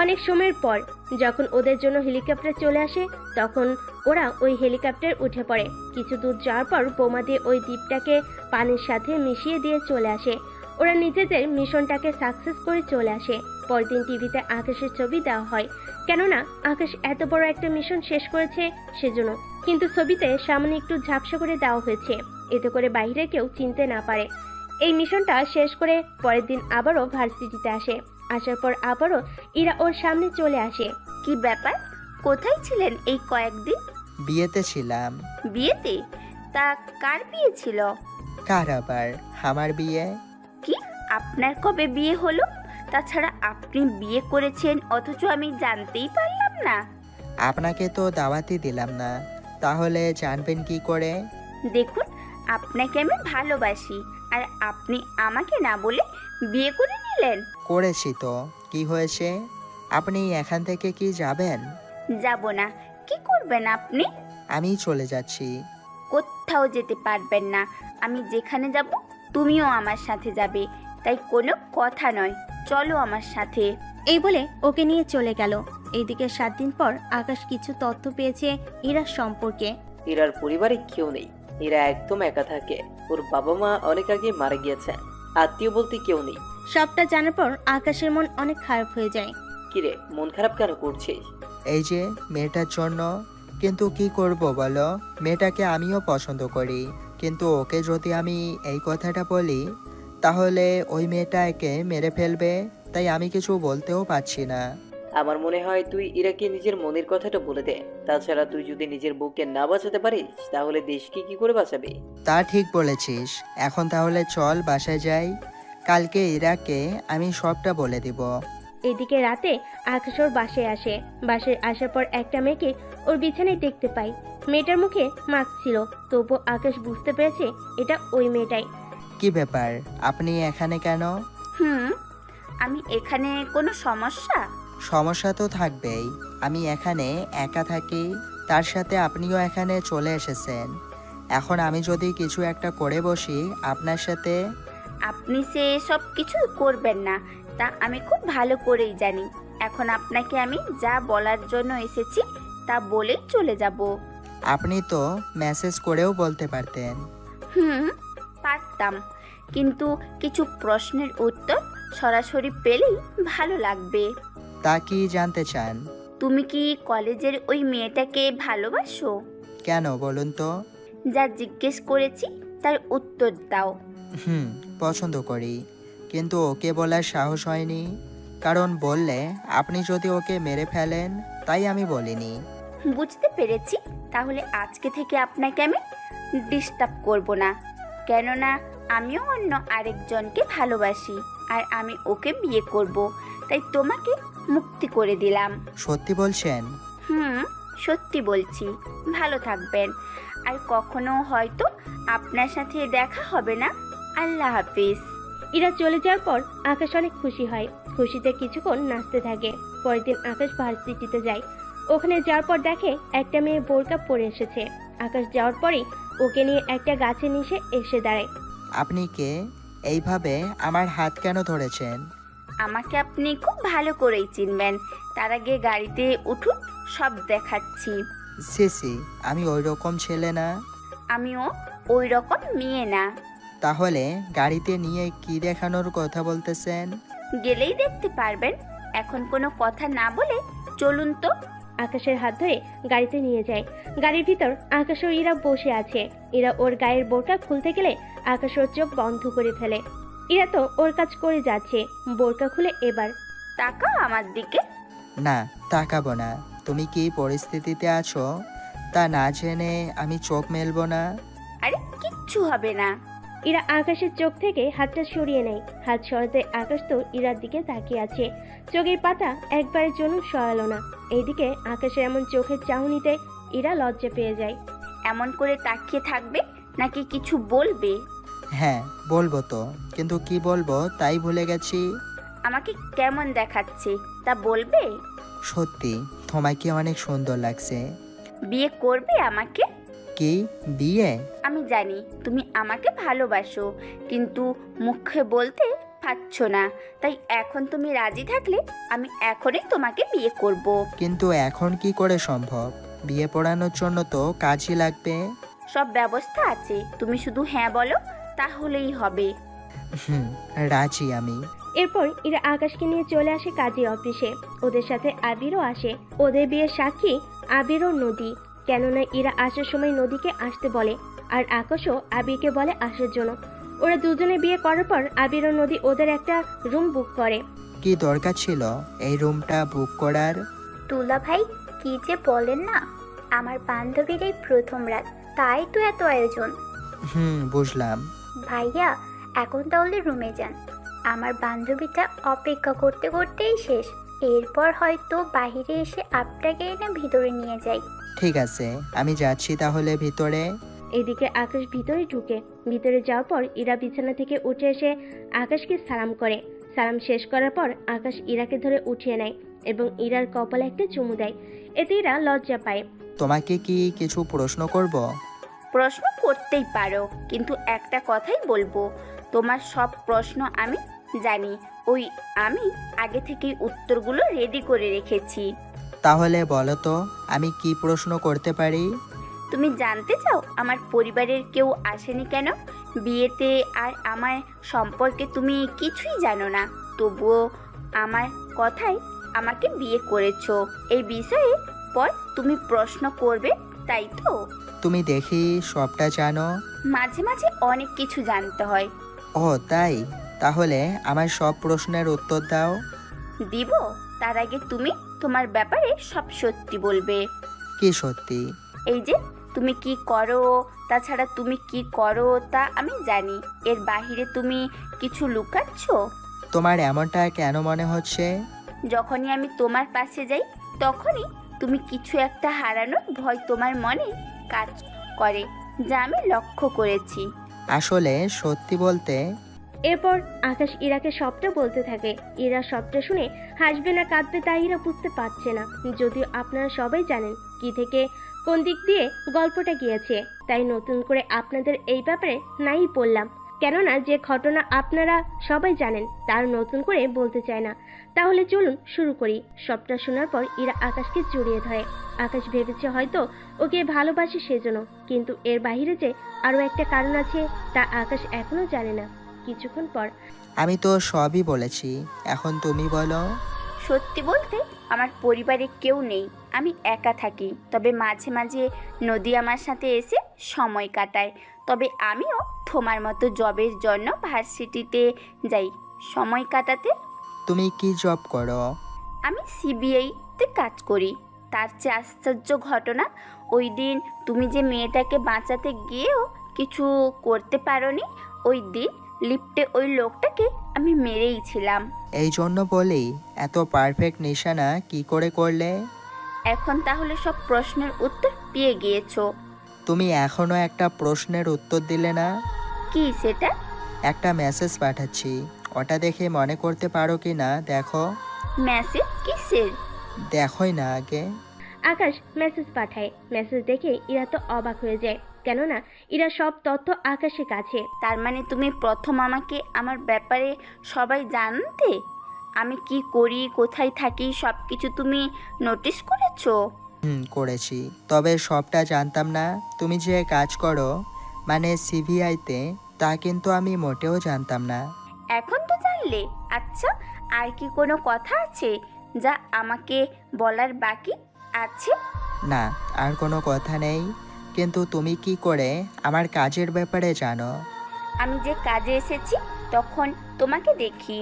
অনেক সময়ের পর যখন ওদের জন্য হেলিকপ্টার চলে আসে, তখন ওরা ওই হেলিকপ্টার উঠে পড়ে। কিছু দূর যাওয়ার পর বোমা দিয়ে ওই দ্বীপটাকে পানির সাথে মিশিয়ে দিয়ে চলে আসে। ওরা নিজেদের মিশনটাকে সাকসেস করে চলে আসে। পরের দিন টিভিতে আকাশের ছবি দেওয়া হয়, কেননা আকাশ এত বড় একটা মিশন শেষ করেছে সেজন্য। কিন্তু ছবিতে সামনে একটু ঝাপসা করে দেওয়া হয়েছে, এতে করে বাইরে কেউ চিনতে না পারে। এই মিশনটা শেষ করে পরের দিন আবারও ভার্সিটিতে আসে। আসার পর আবারও ইরা ওর সামনে চলে আসে। কি ব্যাপার, কোথায় ছিলেন এই কয়েকদিন? বিয়েতে ছিলাম। বিয়েতে? তা কার বিয়ে ছিল? কার আবার? আমার বিয়ে। কি, আপনার কবে বিয়ে হলো? তাছাড়া আপনি বিয়ে করেছেন অথচ আমি জানতেই পারলাম না। আপনাকে তো দাওয়াতই দিলাম না, তাহলে জানবেন কি করে? দেখুন, আপনাকে আমি ভালোবাসি, আর আপনি আমাকে না বলে বিয়ে করে নিলেন। করেছি তো, কি হয়েছে? আপনি এখান থেকে কি যাবেন? যাব না। কি করবেন আপনি? আমি চলে যাচ্ছি। কোথাও যেতে পারবেন না। আমি যেখানে যাব তুমিও আমার সাথে যাবে, তাই কোনো কথা নয়, চলো আমার সাথে। এই বলে ওকে নিয়ে চলে গেল। এইদিকে 7 দিন পর আকাশ কিছু তথ্য পেয়েছে ইরার সম্পর্কে। ইরার পরিবারে কেউ নেই, ইরা একদম একা থাকে। ওর বাবা মা অনেক আগে মারা গিয়েছে, আত্মীয় বলতে কেউ নেই। সবটা জানার পর আকাশের মন অনেক খারাপ হয়ে যায়। কিরে, মন খারাপ কেন করছিস? এই যে মেয়েটার জন্য। কিন্তু কি করব বলো, মেয়েটাকে আমিও পছন্দ করি, কিন্তু ওকে যদি আমি এই কথাটা বলি তাহলে ওই মেয়েটা একে মেরে ফেলবে, তাই আমি কিছু বলতেও পারছি না। আমার মনে হয় তুই ইরাকে নিজের মনের কথাটা বলে দে। তাছাড়া তুই যদি নিজের বউকে না বাঁচাতে পারিস তাহলে দেশকে কি করে বাঁচাবি? তা ঠিক বলেছিস। এখন তাহলে চল বাসায় যাই, কালকে ইরাকে আমি সবটা বলে দিব। এদিকে রাতে আকাশ ওর বাসায় আসে। বাসায় আসার পর একটা মেয়েকে ওর বিছানায় দেখতে পাই। মেয়েটার মুখে মাস্ক ছিল, তবু আকাশ বুঝতে পেরেছে এটা ওই মেয়েটাই। কি ব্যাপার, আপনি এখানে কেন? আমি এখানে কোনো সমস্যা? সমস্যা তো থাকবেই, আমি এখানে একা থাকি, তার সাথে আপনিও এখানে চলে এসেছেন। এখন আমি যদি কিছু একটা করে বসি আপনার সাথে। আপনি সে সব কিছু করবেন না, তা আমি খুব ভালো করেই জানি। এখন আপনাকে আমি যা বলার জন্য এসেছি তা বলেই চলে যাব। আপনি তো মেসেজ করেও বলতে পারতেন। পারতাম, কিন্তু কিছু প্রশ্নের উত্তর সরাসরি পেলেই ভালো লাগবে। তা কি জানতে চান? তুমি কি কলেজের ওই মেয়েটাকে ভালোবাসো? কেন বলুন তো? যা জিজ্ঞেস করেছি তার উত্তর দাও। পছন্দ করি, কিন্তু ওকে বলার সাহস হয়নি, কারণ বললে আপনি যদি ওকে মেরে ফেলেন, তাই আমি বলিনি। বুঝতে পেরেছি, তাহলে আজকে থেকে আপনাকে আমি ডিস্টার্ব করব না, কেননা আমিও অন্য আরেকজনকে ভালোবাসি আর আমি ওকে বিয়ে করব, তাই তোমাকে মুক্তি করে দিলাম। সত্যি বলছেন? সত্যি বলছি। ভালো থাকবেন, আর কখনো হয়তো আপনার সাথে দেখা হবে না। আল্লাহ হাফিজ। ইরা চলে যাওয়ার পর আকাশ অনেক খুশি হয়। খুশিতে কিছুক্ষণ নাচতে থাকে। পরের দিন আকাশ ভার্সিটিতে যায়। ওখানে যাওয়ার পর দেখে একটা মেয়ে বোরকা পরে এসেছে। আকাশ যাওয়ার পরেই ওকে নিয়ে একটা গাছের নিচে এসে দাঁড়ায়। আপনি কে? এইভাবে আমার হাত কেন ধরেছেন? আমাকে আপনি খুব ভালো করেই চিনবেন। তার আগে গাড়িতে উঠুন, সব দেখাচ্ছি। সিসি, আমি ওই রকম ছেলে না। আমিও ওই রকম মেয়ে না। তাহলে গাড়িতে নিয়ে কি দেখানোর কথা বলতেছেন? গেলেই দেখতে পারবেন। এখন কোনো কথা না বলে চলুন তো। আকাশের হাত ধরে গাড়িতে নিয়ে যায়। গাড়ির ভিতর আকাশ ও ইরা বসে আছে। ইরা ওর গায়ের বোরকা খুলতে গেলে আকাশ ওর চোখ বন্ধ করে ফেলে। ইরা তো ওর কাজ করে যাচ্ছে, বোরকা খুলে এবার তাকাও আমার দিকে। না, তাকাবো না। তুমি কি পরিস্থিতিতে আছো তা না জেনে আমি চোখ মেলবো না। আরে কিচ্ছু হবে না। ইরা আকাশের চোখ থেকে হাতটা সরিয়ে নেয়। হাত সরাতে আকাশ তো ইরার দিকে তাকিয়ে আছে, চোখের পাতা একবারের জন্য সরালো না। এইদিকে আকাশের এমন চোখের চাহনিতে ইরা লজ্জা পেয়ে যায়। এমন করে তাকিয়ে থাকবে নাকি কিছু বলবে? হ্যাঁ, বলবো তো, কিন্তু কি বলবো তাই ভুলে গেছি। আমাকে কেমন দেখাচ্ছে তা বলবে? সত্যি তোমাকে অনেক সুন্দর লাগছে। বিয়ে করবে আমাকে? কি বিয়ে? আমি জানি তুমি আমাকে ভালোবাসো, কিন্তু মুখে বলতে পারছো না। তাই এখন তুমি রাজি থাকলে আমি এখনই তোমাকে বিয়ে করব। কিন্তু এখন কি করে সম্ভব? বিয়ে পড়ানোর জন্য তো কাজই লাগবে। সব ব্যবস্থা আছে, তুমি শুধু হ্যাঁ বলো, তাহলেই হবে। রাজি আমি। এরপর ইরা আকাশকে নিয়ে চলে আসে কাজী অফিসে। ওদের সাথে আবিরও আসে। ওদের বিয়ের সাক্ষী আবির ও নদী। কেননা ইরা আসার সময় নদীকে আসতে বলে, আর আকাশও আবিরকে বলে আসার জন্য। ওরা দুজনে বিয়ে করার পর আবির ও নদী ওদের একটা রুম বুক করে। কি দরকার ছিল এই রুমটা বুক করার? তুলা ভাই কি যে বলেন না, আমার বান্ধবীর এই প্রথম রাত, তাই তো এত আয়োজন। বুঝলাম। ভাইয়া এখন তাহলে রুমে যান, আমার বান্ধবীটা অপেক্ষা করতে করতেই শেষ। এরপর হয়তো বাইরে এসে আপনাকে এনে ভিতরে নিয়ে যাই। ঠিক আছে, আমি যাচ্ছি তাহলে ভিতরে। এদিকে আকাশ ভিতরে ঢুকে। ভিতরে যাওয়ার পর ইরা বিছানা থেকে উঠে এসে আকাশকে সালাম করে। সালাম শেষ করার পর আকাশ ইরাকে ধরে উঠিয়ে নেয় এবং ইরার কপালে একটা চুমু দেয়। এতে ইরা লজ্জা পায়। তোমাকে কি কিছু প্রশ্ন করব? প্রশ্ন করতেই পারো, কিন্তু একটা কথাই বলবো, তোমার সব প্রশ্ন আমি জানি। আমি আগে থেকেই উত্তরগুলো রেডি করে রেখেছি। তাহলে বলো তো, আমি কি প্রশ্ন করতে পারি? তুমি জানতে চাও আমার পরিবারের কেউ আসেনি কেন বিয়েতে? আর আমার সম্পর্কে তুমি কিছুই জানো না, তবুও আমার কথায় আমাকে বিয়ে করেছো। এই বিষয়ে পর তুমি প্রশ্ন করবে, তাই তো? তুমি দেখি সবটা জানো। মাঝে মাঝে অনেক কিছু জানতে হয়। ও তাই? তাহলে আমার সব প্রশ্নের উত্তর দাও। দিব, তার আগে তুমি তোমার ব্যাপারে সব সত্যি বলবে। কি সত্যি? এই যে তুমি কি করো, তাছাড়া তুমি কি করো তা আমি জানি। এর বাহিরে তুমি কিছু লুকাচ্ছ। তোমার এমনটা কেন মনে হচ্ছে? যখনই আমি তোমার পাশে যাই তখনই তুমি কিছু একটা হারানোর ভয় তোমার মনে কাজ করে, যা আমি লক্ষ্য করেছি। আসলে সত্যি বলতে, এরপর আকাশ ইরাকে সবটা বলতে থাকে। ইরা সবটা শুনে হাসবে না কাঁদবে তা ইরা বুঝতে পারছে না। যদিও আপনারা সবাই জানেন কি থেকে কোন দিক দিয়ে গল্পটা গিয়েছে, তাই নতুন করে আপনাদের এই ব্যাপারে নাই বললাম। কেননা যে ঘটনা আপনারা সবাই জানেন তার নতুন করে বলতে চায় না। তাহলে চলুন শুরু করি। সবটা শোনার পর ইরা আকাশকে জড়িয়ে ধরে। আকাশ ভেবেছে হয়তো ওকে ভালোবাসে সেজন্য, কিন্তু এর বাইরে যে আরও একটা কারণ আছে তা আকাশ এখনো জানে না। কিছুক্ষণ পর, আমি তো সবই বলেছি, এখন তুমি বলো। সত্যি বলতে আমার পরিবারে কেউ নেই, আমি একা থাকি। তবে মাঝে মাঝে নদী আমার সাথে এসে সময় কাটায়। তবে আমিও তোমার মতো জবের জন্য ভার্সিটিতে যাই সময় কাটাতে। তুমি কি জব করো? আমি সিবিআইতে কাজ করি। তার চেয়ে আশ্চর্য ঘটনা, ওই দিন তুমি যে মেয়েটাকে বাঁচাতে গিয়েও কিছু করতে পারোনি, ওই দিন লিফটে ওই লোকটাকে আমি মেরেই ছিলাম। এই জন্য বলি এত পারফেক্ট নিশানা কি করে করলে? এখন তাহলে সব প্রশ্নের উত্তর পেয়ে গিয়েছো। তুমি এখনো একটা প্রশ্নের উত্তর দিলে না। কি সেটা? একটা মেসেজ পাঠাচ্ছি, ওটা দেখে মনে করতে পারো কি না দেখো। মেসেজ কিসের? দেখোই না আগে। আকাশ মেসেজ পাঠায়। মেসেজ দেখে ইরা তো অবাক হয়ে যায়, কেননা ইরা সব তথ্য আকাশের কাছে। তার মানে তুমি প্রথম আমাকে আমার ব্যাপারে সবাই জানতে, আমি কি করি, কোথায় থাকি, সব কিছু তুমি নোটিস করেছো? করেছি, তবে সবটা জানতাম না। তুমি যে কাজ করো মানে সিবিআইতে, তা কিন্তু আমি মোটেও জানতাম না। এখন তো জানলে। আচ্ছা, আর কি কোনো কথা আছে যা আমাকে বলার বাকি আছে? না, আর কোনো কথা নেই, কিন্তু তুমি কি করে আমার কাজের ব্যাপারে জানো? আমি যে কাজে এসেছি তখন তোমাকে দেখি,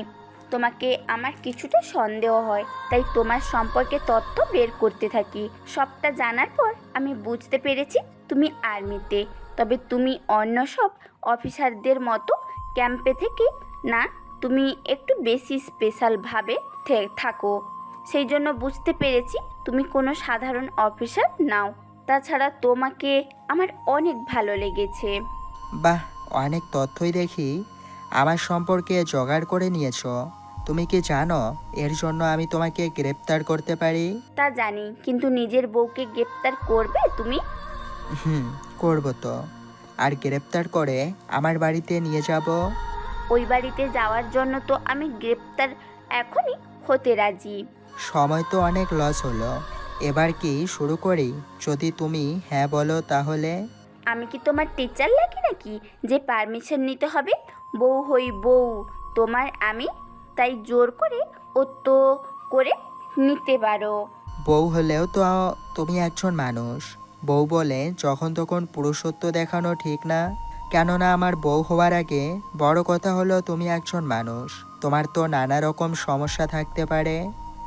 তোমাকে আমার কিছুটা সন্দেহ হয়, তাই তোমার সম্পর্কে তথ্য বের করতে থাকি। সবটা জানার পর আমি বুঝতে পেরেছি তুমি আর্মিতে, তবে তুমি অন্য সব অফিসারদের মতো ক্যাম্পে থেকে না, তুমি একটু বেশি স্পেশালভাবে থাকো। সেই জন্য বুঝতে পেরেছি তুমি কোনো সাধারণ অফিসার নাও। তাছাড়া তোমাকে আমার অনেক ভালো লেগেছে। বাহ, অনেক তথ্যই দেখি আমার সম্পর্কে জোগাড় করে নিয়েছো। তুমি কি জানো এর জন্য আমি তোমাকে গ্রেপ্তার করতে পারি? তা জানি, কিন্তু নিজের বউকে গ্রেপ্তার করবে তুমি? করব তো। আর গ্রেপ্তার করে আমার বাড়িতে নিয়ে যাব। ওই বাড়িতে যাওয়ার জন্য তো আমি গ্রেপ্তার এখনই হতে রাজি। সময় তো অনেক লস হলো, এবার কি শুরু করি? যদি তুমি হ্যাঁ বলো তাহলে। আমি কি তোমার টিচার লাগি নাকি যে পারমিশন নিতে হবে? বউ হই বউ তোমার আমি, তাই জোর করে তো করে নিতে পারো। বউ হলেও তো তুমি একজন মানুষ। বউ বলে যখন তখন পুরুষত্ব দেখানো ঠিক না। কেননা আমার বউ হওয়ার আগে বড় কথা হলো তুমি একজন মানুষ, তোমার তো নানা রকম সমস্যা থাকতে পারে।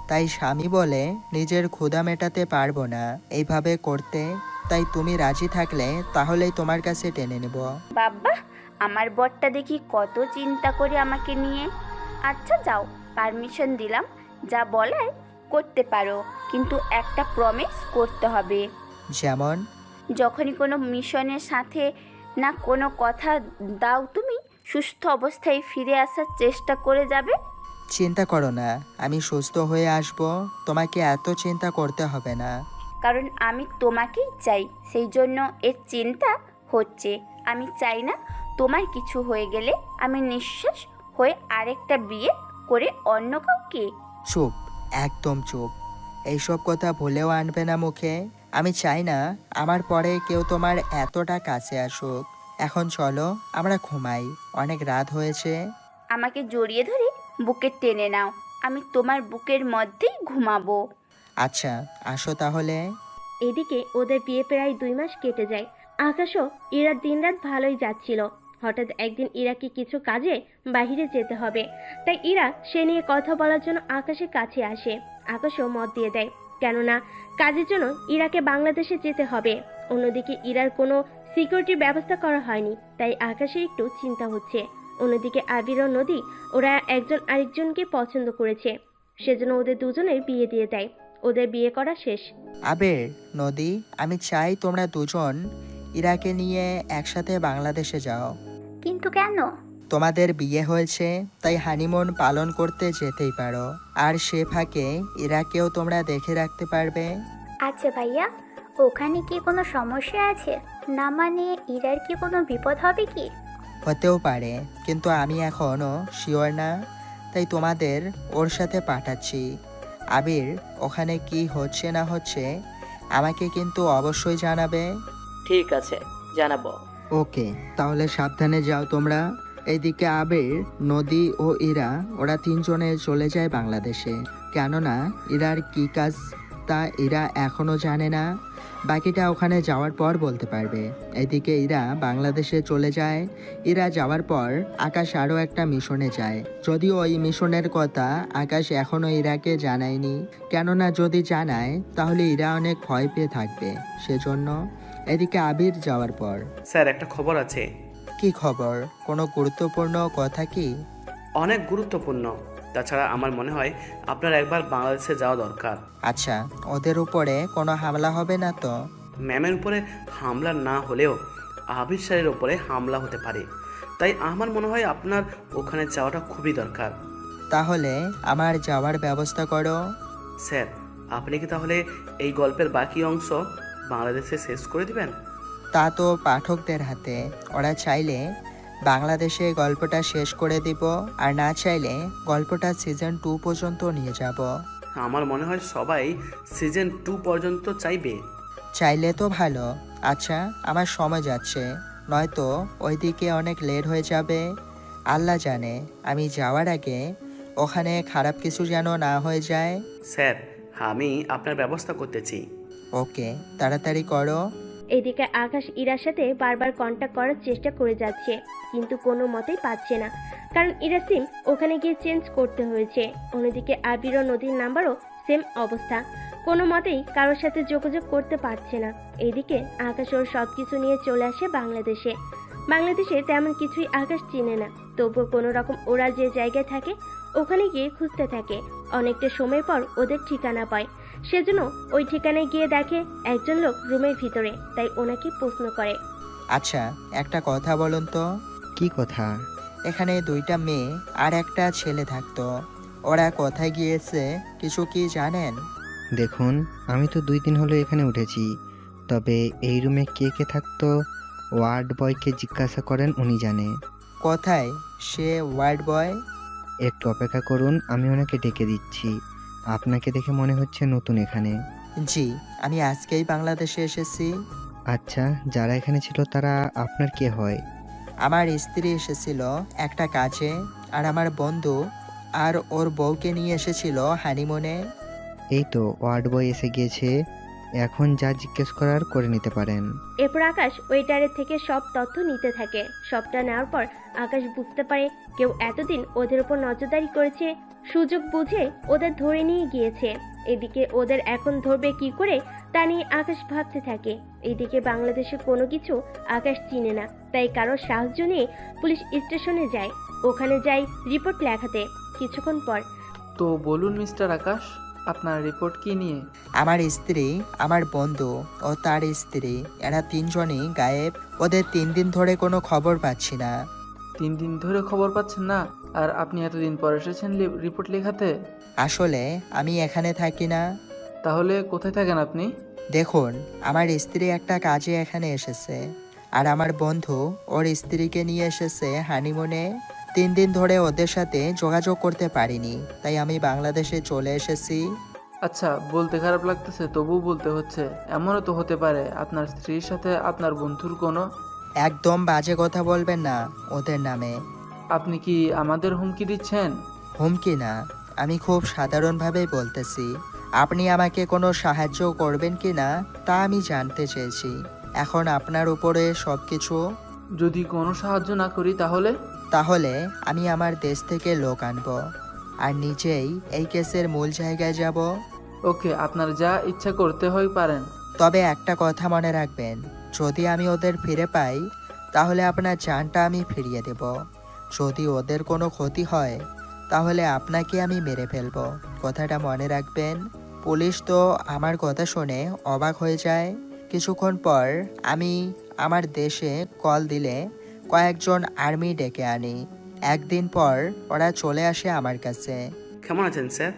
তাই স্বামী বলে নিজের ক্ষুধা মেটাতে পারবো না এইভাবে করতে, তাই তুমি রাজি থাকলে তাহলেই তোমার কাছে টেনে নেব। বাবা, আমার বরটা দেখি কত চিন্তা করে আমাকে নিয়ে। আচ্ছা যাও, পারমিশন দিলাম, যা বলার করতে পারো, কিন্তু একটা প্রমিস করতে হবে। যেমন? যখনই কোনো মিশনের সাথে না কোনো কথা দাও তুমি সুস্থ অবস্থায় ফিরে আসার চেষ্টা করে যাবে। চিন্তা করো না, আমি সুস্থ হয়ে আসব, তোমাকে এত চিন্তা করতে হবে না। কারণ আমি তোমাকেই চাই, সেই জন্য এর চিন্তা হচ্ছে। আমি চাই না তোমার কিছু হয়ে গেলে আমি নিঃশ্বাস হয়ে আরেকটা বিয়ে করে অন্য কাউকে। চুপ, একদম চুপ। এইসব কথা ভুলেও আনবে না মুখে। আমি চাই না আমার পরে কেউ তোমার এতটা কাছে আসুক। এখন চলো আমরা ঘুমাই, অনেক রাত হয়েছে। আমাকে জড়িয়ে ধরে বুকে টেনে নাও, আমি তোমার বুকের মধ্যেই ঘুমাবো। আচ্ছা, আসো তাহলে। এদিকে ওদের বিয়ে প্রায় 2 মাস কেটে যায়। আকাশও ইরার দিনরাত ভালোই যাচ্ছিল। হঠাৎ একদিন ইরাকে কিছু কাজে বাইরে যেতে হবে, তাই ইরা সে নিয়ে কথা বলার জন্য আকাশের কাছে আসে। আকাশও মত দিয়ে দেয়, কেননা কাজের জন্য ইরাকে বাংলাদেশে যেতে হবে। অন্যদিকে ইরার কোনো সিকিউরিটির ব্যবস্থা করা হয়নি, তাই আকাশের একটু চিন্তা হচ্ছে। অন্যদিকে আবির ও নদী, ওরা একজন আরেকজনকে পছন্দ করেছে, সেজন্য ওদের দুজনের বিয়ে দিয়ে দেয়। ওদের বিয়ে করা শেষ। আবির, নদী, আমি চাই তোমরা দুজন ইরাকে নিয়ে একসাথে বাংলাদেশে যাও। কিন্তু কেন? তোমাদের বিয়ে হয়েছে, তাই হানিমুন পালন করতে যেতেই পারো। আর সে ফাঁকে ইরাকেও তোমরা দেখে রাখতে পারবে। আচ্ছা ভাইয়া, ওখানে কি কোনো সমস্যা আছে? না মানে ইরার কি কোনো বিপদ হবে কি? হতেও পারে, কিন্তু আমি এখনও শিওর না, তাই তোমাদের ওর সাথে পাঠাচ্ছি। আবির, ওখানে কি হচ্ছে না হচ্ছে আমাকে কিন্তু অবশ্যই জানাবে। ঠিক আছে, জানাবো। ওকে, তাহলে সাবধানে যাও তোমরা। এইদিকে আবির, নদী ও ইরা, ওরা 3 জনে চলে যায় বাংলাদেশে। কেননা ইরার কি কাজ তা ইরা এখনো জানে না, বাকিটা ওখানে যাওয়ার পর বলতে পারবে। এদিকে ইরা বাংলাদেশে চলে যায়। ইরা যাওয়ার পর আকাশ আরও একটা মিশনে যায়, যদিও ওই মিশনের কথা আকাশ এখনো ইরাকে জানায়নি। কেননা যদি জানায় তাহলে ইরা অনেক ভয় পেয়ে থাকবে, সেজন্য। এদিকে আবির যাওয়ার পর। স্যার, একটা খবর আছে। কি খবর? কোনো গুরুত্বপূর্ণ কথা কি? অনেক গুরুত্বপূর্ণ। তাছাড়া আমার মনে হয় আপনার একবার বাংলাদেশে যাওয়া দরকার। আচ্ছা, ওদের উপরে কোনো হামলা হবে না তো? ম্যামের উপরে হামলা না হলেও আবির স্যারের উপরে হামলা হতে পারে, তাই আমার মনে হয় আপনার ওখানে যাওয়াটা খুবই দরকার। তাহলে আমার যাওয়ার ব্যবস্থা করো। স্যার, আপনি কি তাহলে এই গল্পের বাকি অংশ বাংলাদেশে শেষ করে দিবেন? তা তো পাঠকদের হাতে। ওরা চাইলে বাংলাদেশে গল্পটা শেষ করে দিব, আর না চাইলে গল্পটা সিজন 2 পর্যন্ত নিয়ে যাব। আমার মনে হয় সবাই সিজন 2 পর্যন্ত চাইবে। চাইলে তো ভালো। আচ্ছা, আমার সময় যাচ্ছে, নয়তো ওইদিকে অনেক লেট হয়ে যাবে। আল্লাহ জানে, আমি যাওয়ার আগে ওখানে খারাপ কিছু যেন না হয়ে যায়। স্যার, আমি আপনার ব্যবস্থা করতেছি। ওকে, তাড়াতাড়ি করো। এদিকে আকাশ ইরার সাথে বারবার কন্ট্যাক্ট করার চেষ্টা করে যাচ্ছে, কিন্তু কোনো মতেই পাচ্ছে না, কারণ ইরা সিম ওখানে গিয়ে চেঞ্জ করতে হয়েছে। অন্যদিকে আবির ও নদীর নাম্বারও সেম অবস্থা, কোনো মতেই কারোর সাথে যোগাযোগ করতে পারছে না। এদিকে আকাশ ওর সব কিছু নিয়ে চলে আসে বাংলাদেশে। বাংলাদেশে তেমন কিছুই আকাশ চিনে না, তবুও কোনো রকম ওরা যে জায়গায় থাকে ওখানে গিয়ে খুঁজতে থাকে। অনেকটা সময় পর ওদের ঠিকানা পায়, সেজন্য ওই ঠিকানায় গিয়ে দেখে একজন লোক রুমের ভিতরে, তাই ওনাকে প্রশ্ন করে। আচ্ছা, একটা কথা বলুন তো। কি কথা? এখানে 2টা মেয়ে আর একটা ছেলে থাকতো, ওরা কোথায় গিয়েছে কিছু কি জানেন? দেখুন, আমি তো 2 দিন হলো এখানে উঠেছি, তবে এই রুমে কে কে থাকতো ওয়ার্ড বয়কে জিজ্ঞাসা করেন, উনি জানে। কোথায় সে ওয়ার্ড বয়? একটু অপেক্ষা করুন, আমি ওনাকে ডেকে দিচ্ছি। আপনাকে দেখে মনে হচ্ছে নতুন এখানে। জি, আমি আজকেই বাংলাদেশে এসেছি। আচ্ছা, যারা এখানে ছিল তারা আপনার কে হয়? আমার স্ত্রী এসেছিল একটা কাজে, আর আমার বন্ধু আর ওর বউকে নিয়ে এসেছিল হানিমুনে। এই তো ওয়ার্ড বয় এসে গিয়েছে, এখন যা জিজ্ঞেস করার করে নিতে পারেন। এরপর আকাশ ওয়েটারের থেকে সব তথ্য নিতে থাকে। সবটা নেওয়ার পর আকাশ বুঝতে পারে কেউ এতদিন ওদের উপর নজরদারি করেছে, সুযোগ বুঝে ওদের ধরে নিয়ে গিয়েছে। এদিকে ওদের এখন ধরবে কি করে তা নিয়ে আকাশ ভাবতে থাকে। এইদিকে বাংলাদেশে কোনো কিছু আকাশ চিনে না, তাই কারোর সাহায্য নিয়ে পুলিশ স্টেশনে যায়। ওখানে যায় রিপোর্ট লেখাতে। কিছুক্ষণ পর, তো বলুন মিস্টার আকাশ, আপনার রিপোর্ট কি নিয়ে? আমার স্ত্রী, আমার বন্ধু ও তার স্ত্রী, এরা 3 জনই গায়েব। ওদের 3 দিন ধরে কোনো খবর পাচ্ছি না। 3 দিন ধরে খবর পাচ্ছেন না? আর আপনি এতদিন পর এসেছেন রিপোর্ট লেখাতে? আসলে আমি এখানে থাকি না। তাহলে কোথায় থাকেন আপনি? দেখুন, আমার স্ত্রী একটা কাজে এখানে এসেছে, আর আমার বন্ধু ওর স্ত্রীকে নিয়ে এসেছে হানিমুনে। 3 দিন ধরে ওদের সাথে যোগাযোগ করতে পারিনি, তাই আমি বাংলাদেশে চলে এসেছি। আচ্ছা, বলতে খারাপ লাগতেছে, তবুও বলতে হচ্ছে। এমনও তো হতে পারে আপনার স্ত্রীর সাথে আপনার বন্ধুর কোনো... একদম বাজে কথা বলবেন না ওদের নামে। আপনি কি আমাদের হুমকি দিচ্ছেন? হুমকি না, আমি খুব সাধারণভাবেই বলতেছি। আপনি আমাকে কোনো সাহায্য করবেন কি না তা আমি জানতে চেয়েছি। এখন আপনার উপরে সব কিছু। যদি কোনো সাহায্য না করি তাহলে? তাহলে আমি আমার দেশ থেকে লোক আনবো, আর নিজেই এই কেসের মূল জায়গায় যাব। ওকে, আপনার যা ইচ্ছা করতে হয় পারেন। তবে একটা কথা মনে রাখবেন, যদি আমি ওদের ফিরে পাই তাহলে আপনার জানটা আমি ফিরিয়ে দেব। যদি ওদের কোনো ক্ষতি হয় তাহলে আপনাকে আমি মেরে ফেলবো, কথাটা মনে রাখবেন। পুলিশ তো আমার কথা শুনে অবাক হয়ে যায়। কিছুক্ষণ পর আমি আমার দেশে কল দিলে কয়েকজন আর্মি ডেকে আনি। 1 দিন পর ওরা চলে আসে আমার কাছে। কেমন আছেন স্যার?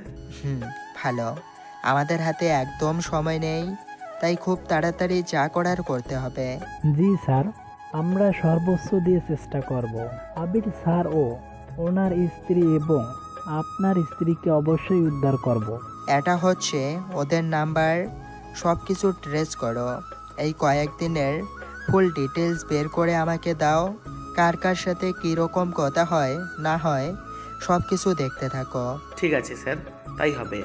ভালো। আমাদের হাতে একদম সময় নেই, তাই খুব তাড়াতাড়ি যা করার করতে হবে। জি স্যার, আমরা সর্বোচ্চ দিয়ে চেষ্টা করব। আবির স্যার ও ওনার স্ত্রী এবং আপনার স্ত্রীকে অবশ্যই উদ্ধার করব। এটা হচ্ছে ওদের নাম্বার, সব কিছু ট্রেস করো। এই কয়েকদিনের ফুল ডিটেলস বের করে আমাকে দাও। কার কার সাথে কীরকম কথা হয় না হয় সব কিছু দেখতে থাকো। ঠিক আছে স্যার, তাই হবে।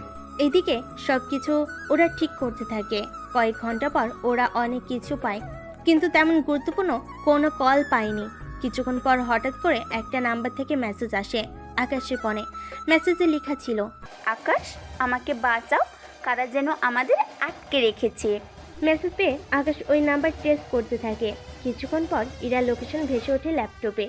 এদিকে সবকিছু ওরা ঠিক করতে থাকে। কয়েক ঘন্টা পর ওরা অনেক কিছু পায়, কিন্তু তেমন গুরুত্বপূর্ণ কোনো কল পায়নি। কিছুক্ষণ পর হঠাৎ করে একটা নাম্বার থেকে মেসেজ আসে আকাশের ফোনে। মেসেজে লেখা ছিল, আকাশ, আমাকে বাঁচাও, কারা যেন আমাদের আটকে রেখেছে। মেসেজ পেয়ে আকাশ ওই নাম্বার টেস্ট করতে থাকে। কিছুক্ষণ পর ইরা লোকেশন ভেসে ওঠে ল্যাপটপে।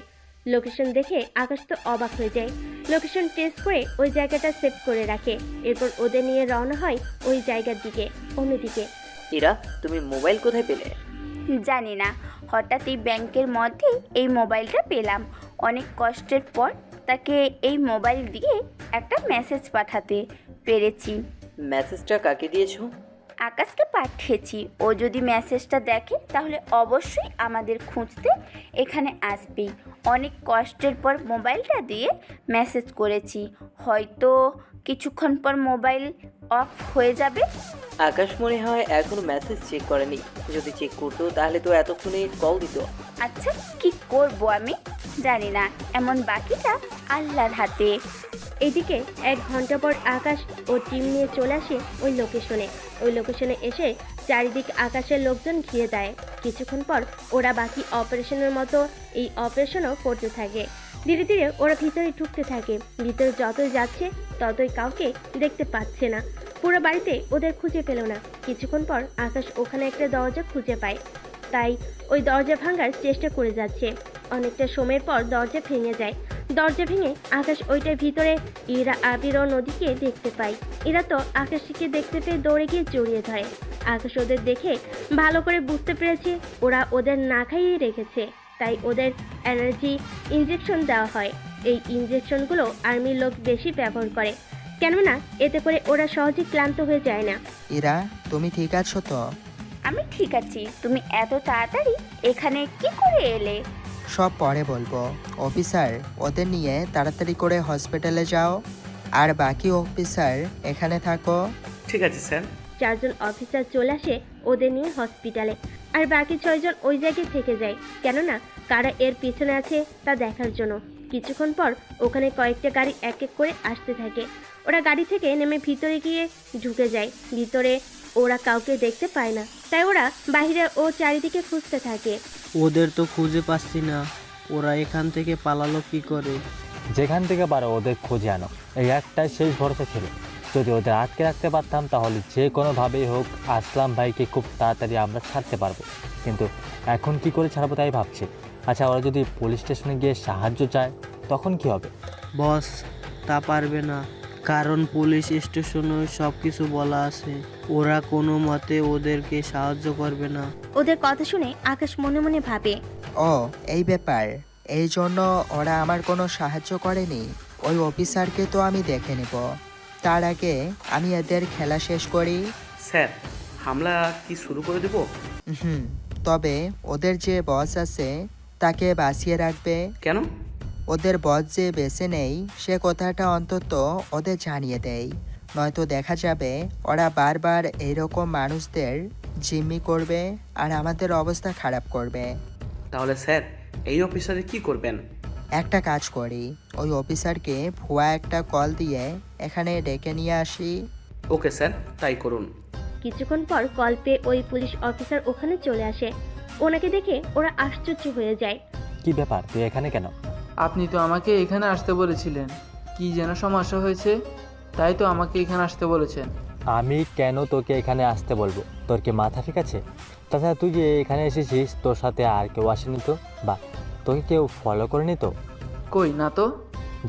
লোকেশন দেখে আকাশ তো অবাক হয়ে যায়। লোকেশন টেস্ট করে ওই জায়গাটা সেভ করে রাখে। এরপর ওদের নিয়ে রওনা হয় ওই জায়গার দিকে। অন্যদিকে, ইরা, তুমি মোবাইল কোথায় পেলে? জানি না, হঠাৎ এই ব্যাংকের মধ্যে এই মোবাইলটা পেলাম। অনেক কষ্টের পর তাকে এই মোবাইল দিয়ে একটা মেসেজ পাঠাতে পেরেছি। মেসেজটা কাকে দিয়েছো? আকাশকে পাঠিয়েছি। ও যদি মেসেজটা দেখে তাহলে অবশ্যই আমাদের খুঁজতে এখানে আসবেই। অনেক কষ্টের পর মোবাইলটা দিয়ে মেসেজ করেছি, হয়তো কিছুক্ষণ পর মোবাইল অফ হয়ে যাবে। আকাশ মনে হয় এখনো মেসেজ চেক করেনি। যদি চেক করতো তাহলে তো এতক্ষণে কল দিত। আচ্ছা কি করব আমি জানি না, এমন বাকিটা আল্লাহর হাতে। এদিকে 1 ঘন্টা পর আকাশ ও টিম নিয়ে চলে আসে ওই লোকেশনে এসে চারিদিক আকাশের লোকজন ঘিরে দেয়। কিছুক্ষণ পর ওরা বাকি অপারেশনের মতো এই অপারেশনও করতে থাকে। ধীরে ধীরে ওরা ভিতরে ঢুকতে থাকে। ভিতরে যতই যাচ্ছে ততই কাউকে দেখতে পাচ্ছে না। পুরো বাড়িতে ওদের খুঁজে পেল না। কিছুক্ষণ পর আকাশ ওখানে একটা দরজা খুঁজে পায়, তাই ওই দরজা ভাঙার চেষ্টা করে যাচ্ছে। অনেকটা সময়ের পর দরজা ভেঙে যায়। দরজা ভেঙে আকাশ ওইটার ভিতরে ইরা, আবির ও নদীকে দেখতে পায়। এরা তো আকাশকে দেখতে পেয়ে দৌড়ে গিয়ে জড়িয়ে ধরে। আকাশ ওদের দেখে ভালো করে বুঝতে পেরেছে ওরা ওদের না খাইয়ে রেখেছে, তাই ওদের এনার্জি ইনজেকশন দেওয়া হয়। এই ইনজেকশনগুলো আর্মির লোক বেশি ব্যবহার করে, কেননা এতে করে ওরা সহজে ক্লান্ত হয়ে যায় না। ইরা, তুমি ঠিক আছো তো? আমি ঠিক আছি। তুমি এত তাড়াতাড়ি এখানে কি করে এলে? সব পরে বলবো। অফিসার, ওদের নিয়ে তাড়াতাড়ি করে হসপিটালে যাও, আর বাকি অফিসার এখানে থাকো। ঠিক আছে স্যার। 4 জন অফিসার চলে আসে ওদের নিয়ে হসপিটালে, আর বাকি 6 জন ওই জায়গায় থেকে যায়, কেননা কারা এর পিছনে আছে তা দেখার জন্য। কিছুক্ষণ পর ওখানে কয়েকটা গাড়ি এক এক করে আসতে থাকে। ওরা গাড়ি থেকে নেমে ভিতরে গিয়ে ঢুকে যায়। ভিতরে ওরা কাউকে দেখতে পায় না, তাই ওরা বাইরে ও চারিদিকে খুঁজতে থাকে। ওদের তো খুঁজে পাচ্ছি না, ওরা এখান থেকে পালালো কি করে? যেখান থেকে পারো ওদের খুঁজে আনো, এই একটাই শেষ ভরসা ছিল। যদি ওদের আটকে রাখতে পারতাম তাহলে যে কোনোভাবেই হোক আসলাম ভাইকে খুব তাড়াতাড়ি আমরা ছাড়তে পারবো, কিন্তু এখন কি করে ছাড়বো তাই ভাবছি। আচ্ছা, ওরা যদি পুলিশ স্টেশনে গিয়ে সাহায্য চায় তখন কি হবে? বস, তা পারবে না, কারণ পুলিশ স্টেশনে সব কিছু বলা আছে। ওরা কোনো মতে ওদেরকে সাহায্য করবে না। ওদের কথা শুনে আকাশ মনে মনে ভাবে, ও এই ব্যাপার, এই জন্য ওরা আমার কোনো সাহায্য করেনি। ওই অফিসারকে তো আমি দেখে নেব, তার আগে আমি এদের খেলা শেষ করি। স্যার, হামলা কি শুরু করে দেব? তবে ওদের যে বস আছে তাকে বাঁচিয়ে রাখবে। কেন? ওদের বস যে বেঁচে নেই সে কথাটা অন্তত ওদের জানিয়ে দেয়, নয়তো দেখা যাবে ওরা বারবার এইরকম মানুষদের জিম্মি করবে আর আমাদের অবস্থা খারাপ করবে। তাহলে স্যার, এই অফিসারে কি করবেন? একটা কাজ করি, ওই অফিসারকে ভুয়া একটা কল দিয়ে এখানে ডেকে নিয়ে আসি। ওকে স্যার, তাই করুন। কিছুক্ষণ পর কল পেয়ে ওই পুলিশ অফিসার ওখানে চলে আসে। ওনাকে দেখে ওরা আশ্চর্য হয়ে যায়। কি ব্যাপার, তুই এখানে কেন? আপনি তো আমাকে এখানে আসতে বলেছিলেন, কি যেন সমস্যা হয়েছে, তাই তো আমাকে এখানে আসতে বলেছেন। আমি কেন তোকে এখানে আসতে বলবো? তোর কি মাথা ঠিক আছে? তাছাড়া তুই যে এখানে এসেছিস তোর সাথে আর কেউ আসেনি তো? বা তোকে কেউ ফলো করেনি তো? কই না তো।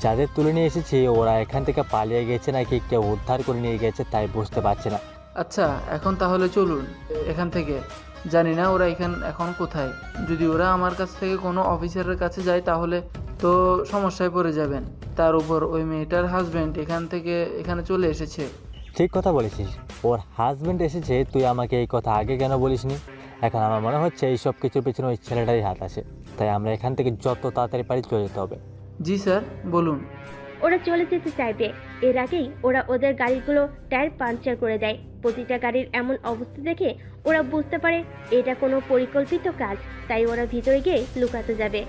যাদের তুলে নিয়ে এসেছি ওরা এখান থেকে পালিয়ে গেছে নাকি কেউ উদ্ধার করে নিয়ে গেছে তাই বুঝতে পারছি না। আচ্ছা, এখন তাহলে চলুন এখান থেকে। জানি না ওরা এখন কোথায়। যদি ওরা আমার কাছ থেকে কোনো অফিসারের কাছে যায় তাহলে তো সমস্যায় পড়ে যাবেন। তার উপর ওই মেয়েটার হাজব্যান্ড এখানে চলে এসেছে। ঠিক কথা বলেছিস, ওর হাজব্যান্ড এসেছে, তুই আমাকে এই কথা আগে কেন বলিসনি? এখন আমার মনে হচ্ছে এই সব কিছুর পেছনে ওই ছেলেটারই হাত আছে, তাই আমরা এখান থেকে যত তাড়াতাড়ি পারি চলে যেতে হবে। জি স্যার, বলুন। ওরা চলে যেতে চাইবে, এর আগেই ওরা ওদের গাড়িগুলো টায়ার পাঞ্চার করে দেয়। প্রতিটা গাড়ির এমন অবস্থা দেখে ওরা বুঝতে পারে এটা কোনো পরিকল্পিত কাজ, তাই ওরা ভিতরে গিয়ে লুকাতে যাবে।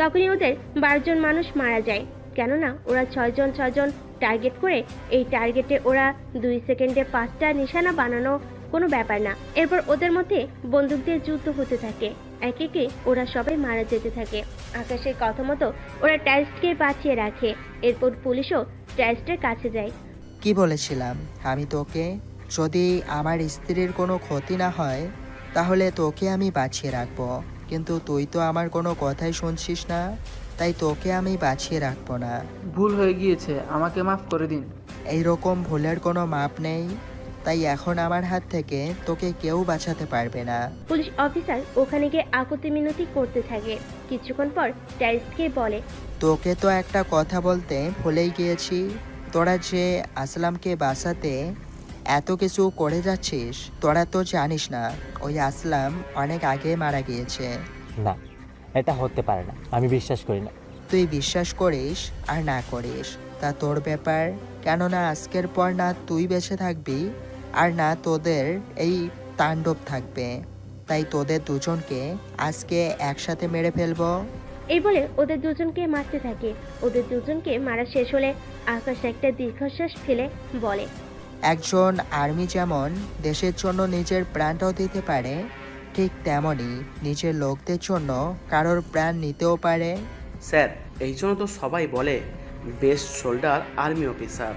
তখনই ওদের 12 জন মানুষ মারা যায়, কেননা ওরা 6 জন টার্গেট করে। এই টার্গেটে ওরা 2 সেকেন্ডে 5টা নিশানা বানানো কোনো ব্যাপার না। এরপর ওদের মধ্যে বন্দুক দিয়ে যুদ্ধ হতে থাকে। একে একে ওরা সবাই মারা যেতে থাকে। আকাশের কথা মতো ওরা টাইলসকে বাঁচিয়ে রাখে। এরপর পুলিশও টাইলসের কাছে যায়। কি বলেছিলাম আমি তোকে, যদি আমার স্ত্রীর কোনো ক্ষতি না হয় তাহলে তোকে আমি বাঁচিয়ে রাখবো, কিন্তু তুই তো আমার কোনো কথাই শুনছিস না, তাই তোকে আমি বাঁচিয়ে রাখবো না। ভুল হয়ে গিয়েছে, আমাকে মাফ করে দিন। এইরকম ভুলের কোনো মাপ নেই, তাই এখন আমার হাত থেকে তোকে কেউ বাঁচাতে পারবে না। পুলিশ অফিসার ওখানে গিয়ে আকুতি মিনতি করতে থাকে। কিছুক্ষণ পর টাইলসকে বলে, তোকে তো একটা কথা বলতে ভুলেই গিয়েছি, তোরা যে আসলামকে বাঁচাতে এত কিছু করে যাচ্ছিস? তোরা তো জানিস না ওই আসলাম অনেক আগে মারা গিয়েছে। না, এটা হতে পারে না, আমি বিশ্বাস করি না। তুই বিশ্বাস করিস আর না করিস তা তোর ব্যাপার, কেননা আজকের পর না তুই বেঁচে থাকবি আর না তোদের এই তাণ্ডব থাকবে। তাই তোদের দুজনকে আজকে একসাথে মেরে ফেলবো। এই বলে ওদের দুজনকে মারতে থাকে। ওদের দুজনকে মারা শেষ হলে আকাশ একটা দীর্ঘশ্বাস ফেলে বলে, একজন আর্মি যেমন দেশের জন্য নিজের প্রাণটাও দিতে পারে, ঠিক তেমনই নিজের লোকদের জন্য কারোর প্রাণ নিতেও পারে। স্যার, এই জন্য তো সবাই বলে বেস্ট শোল্ডার আর্মি অফিসার।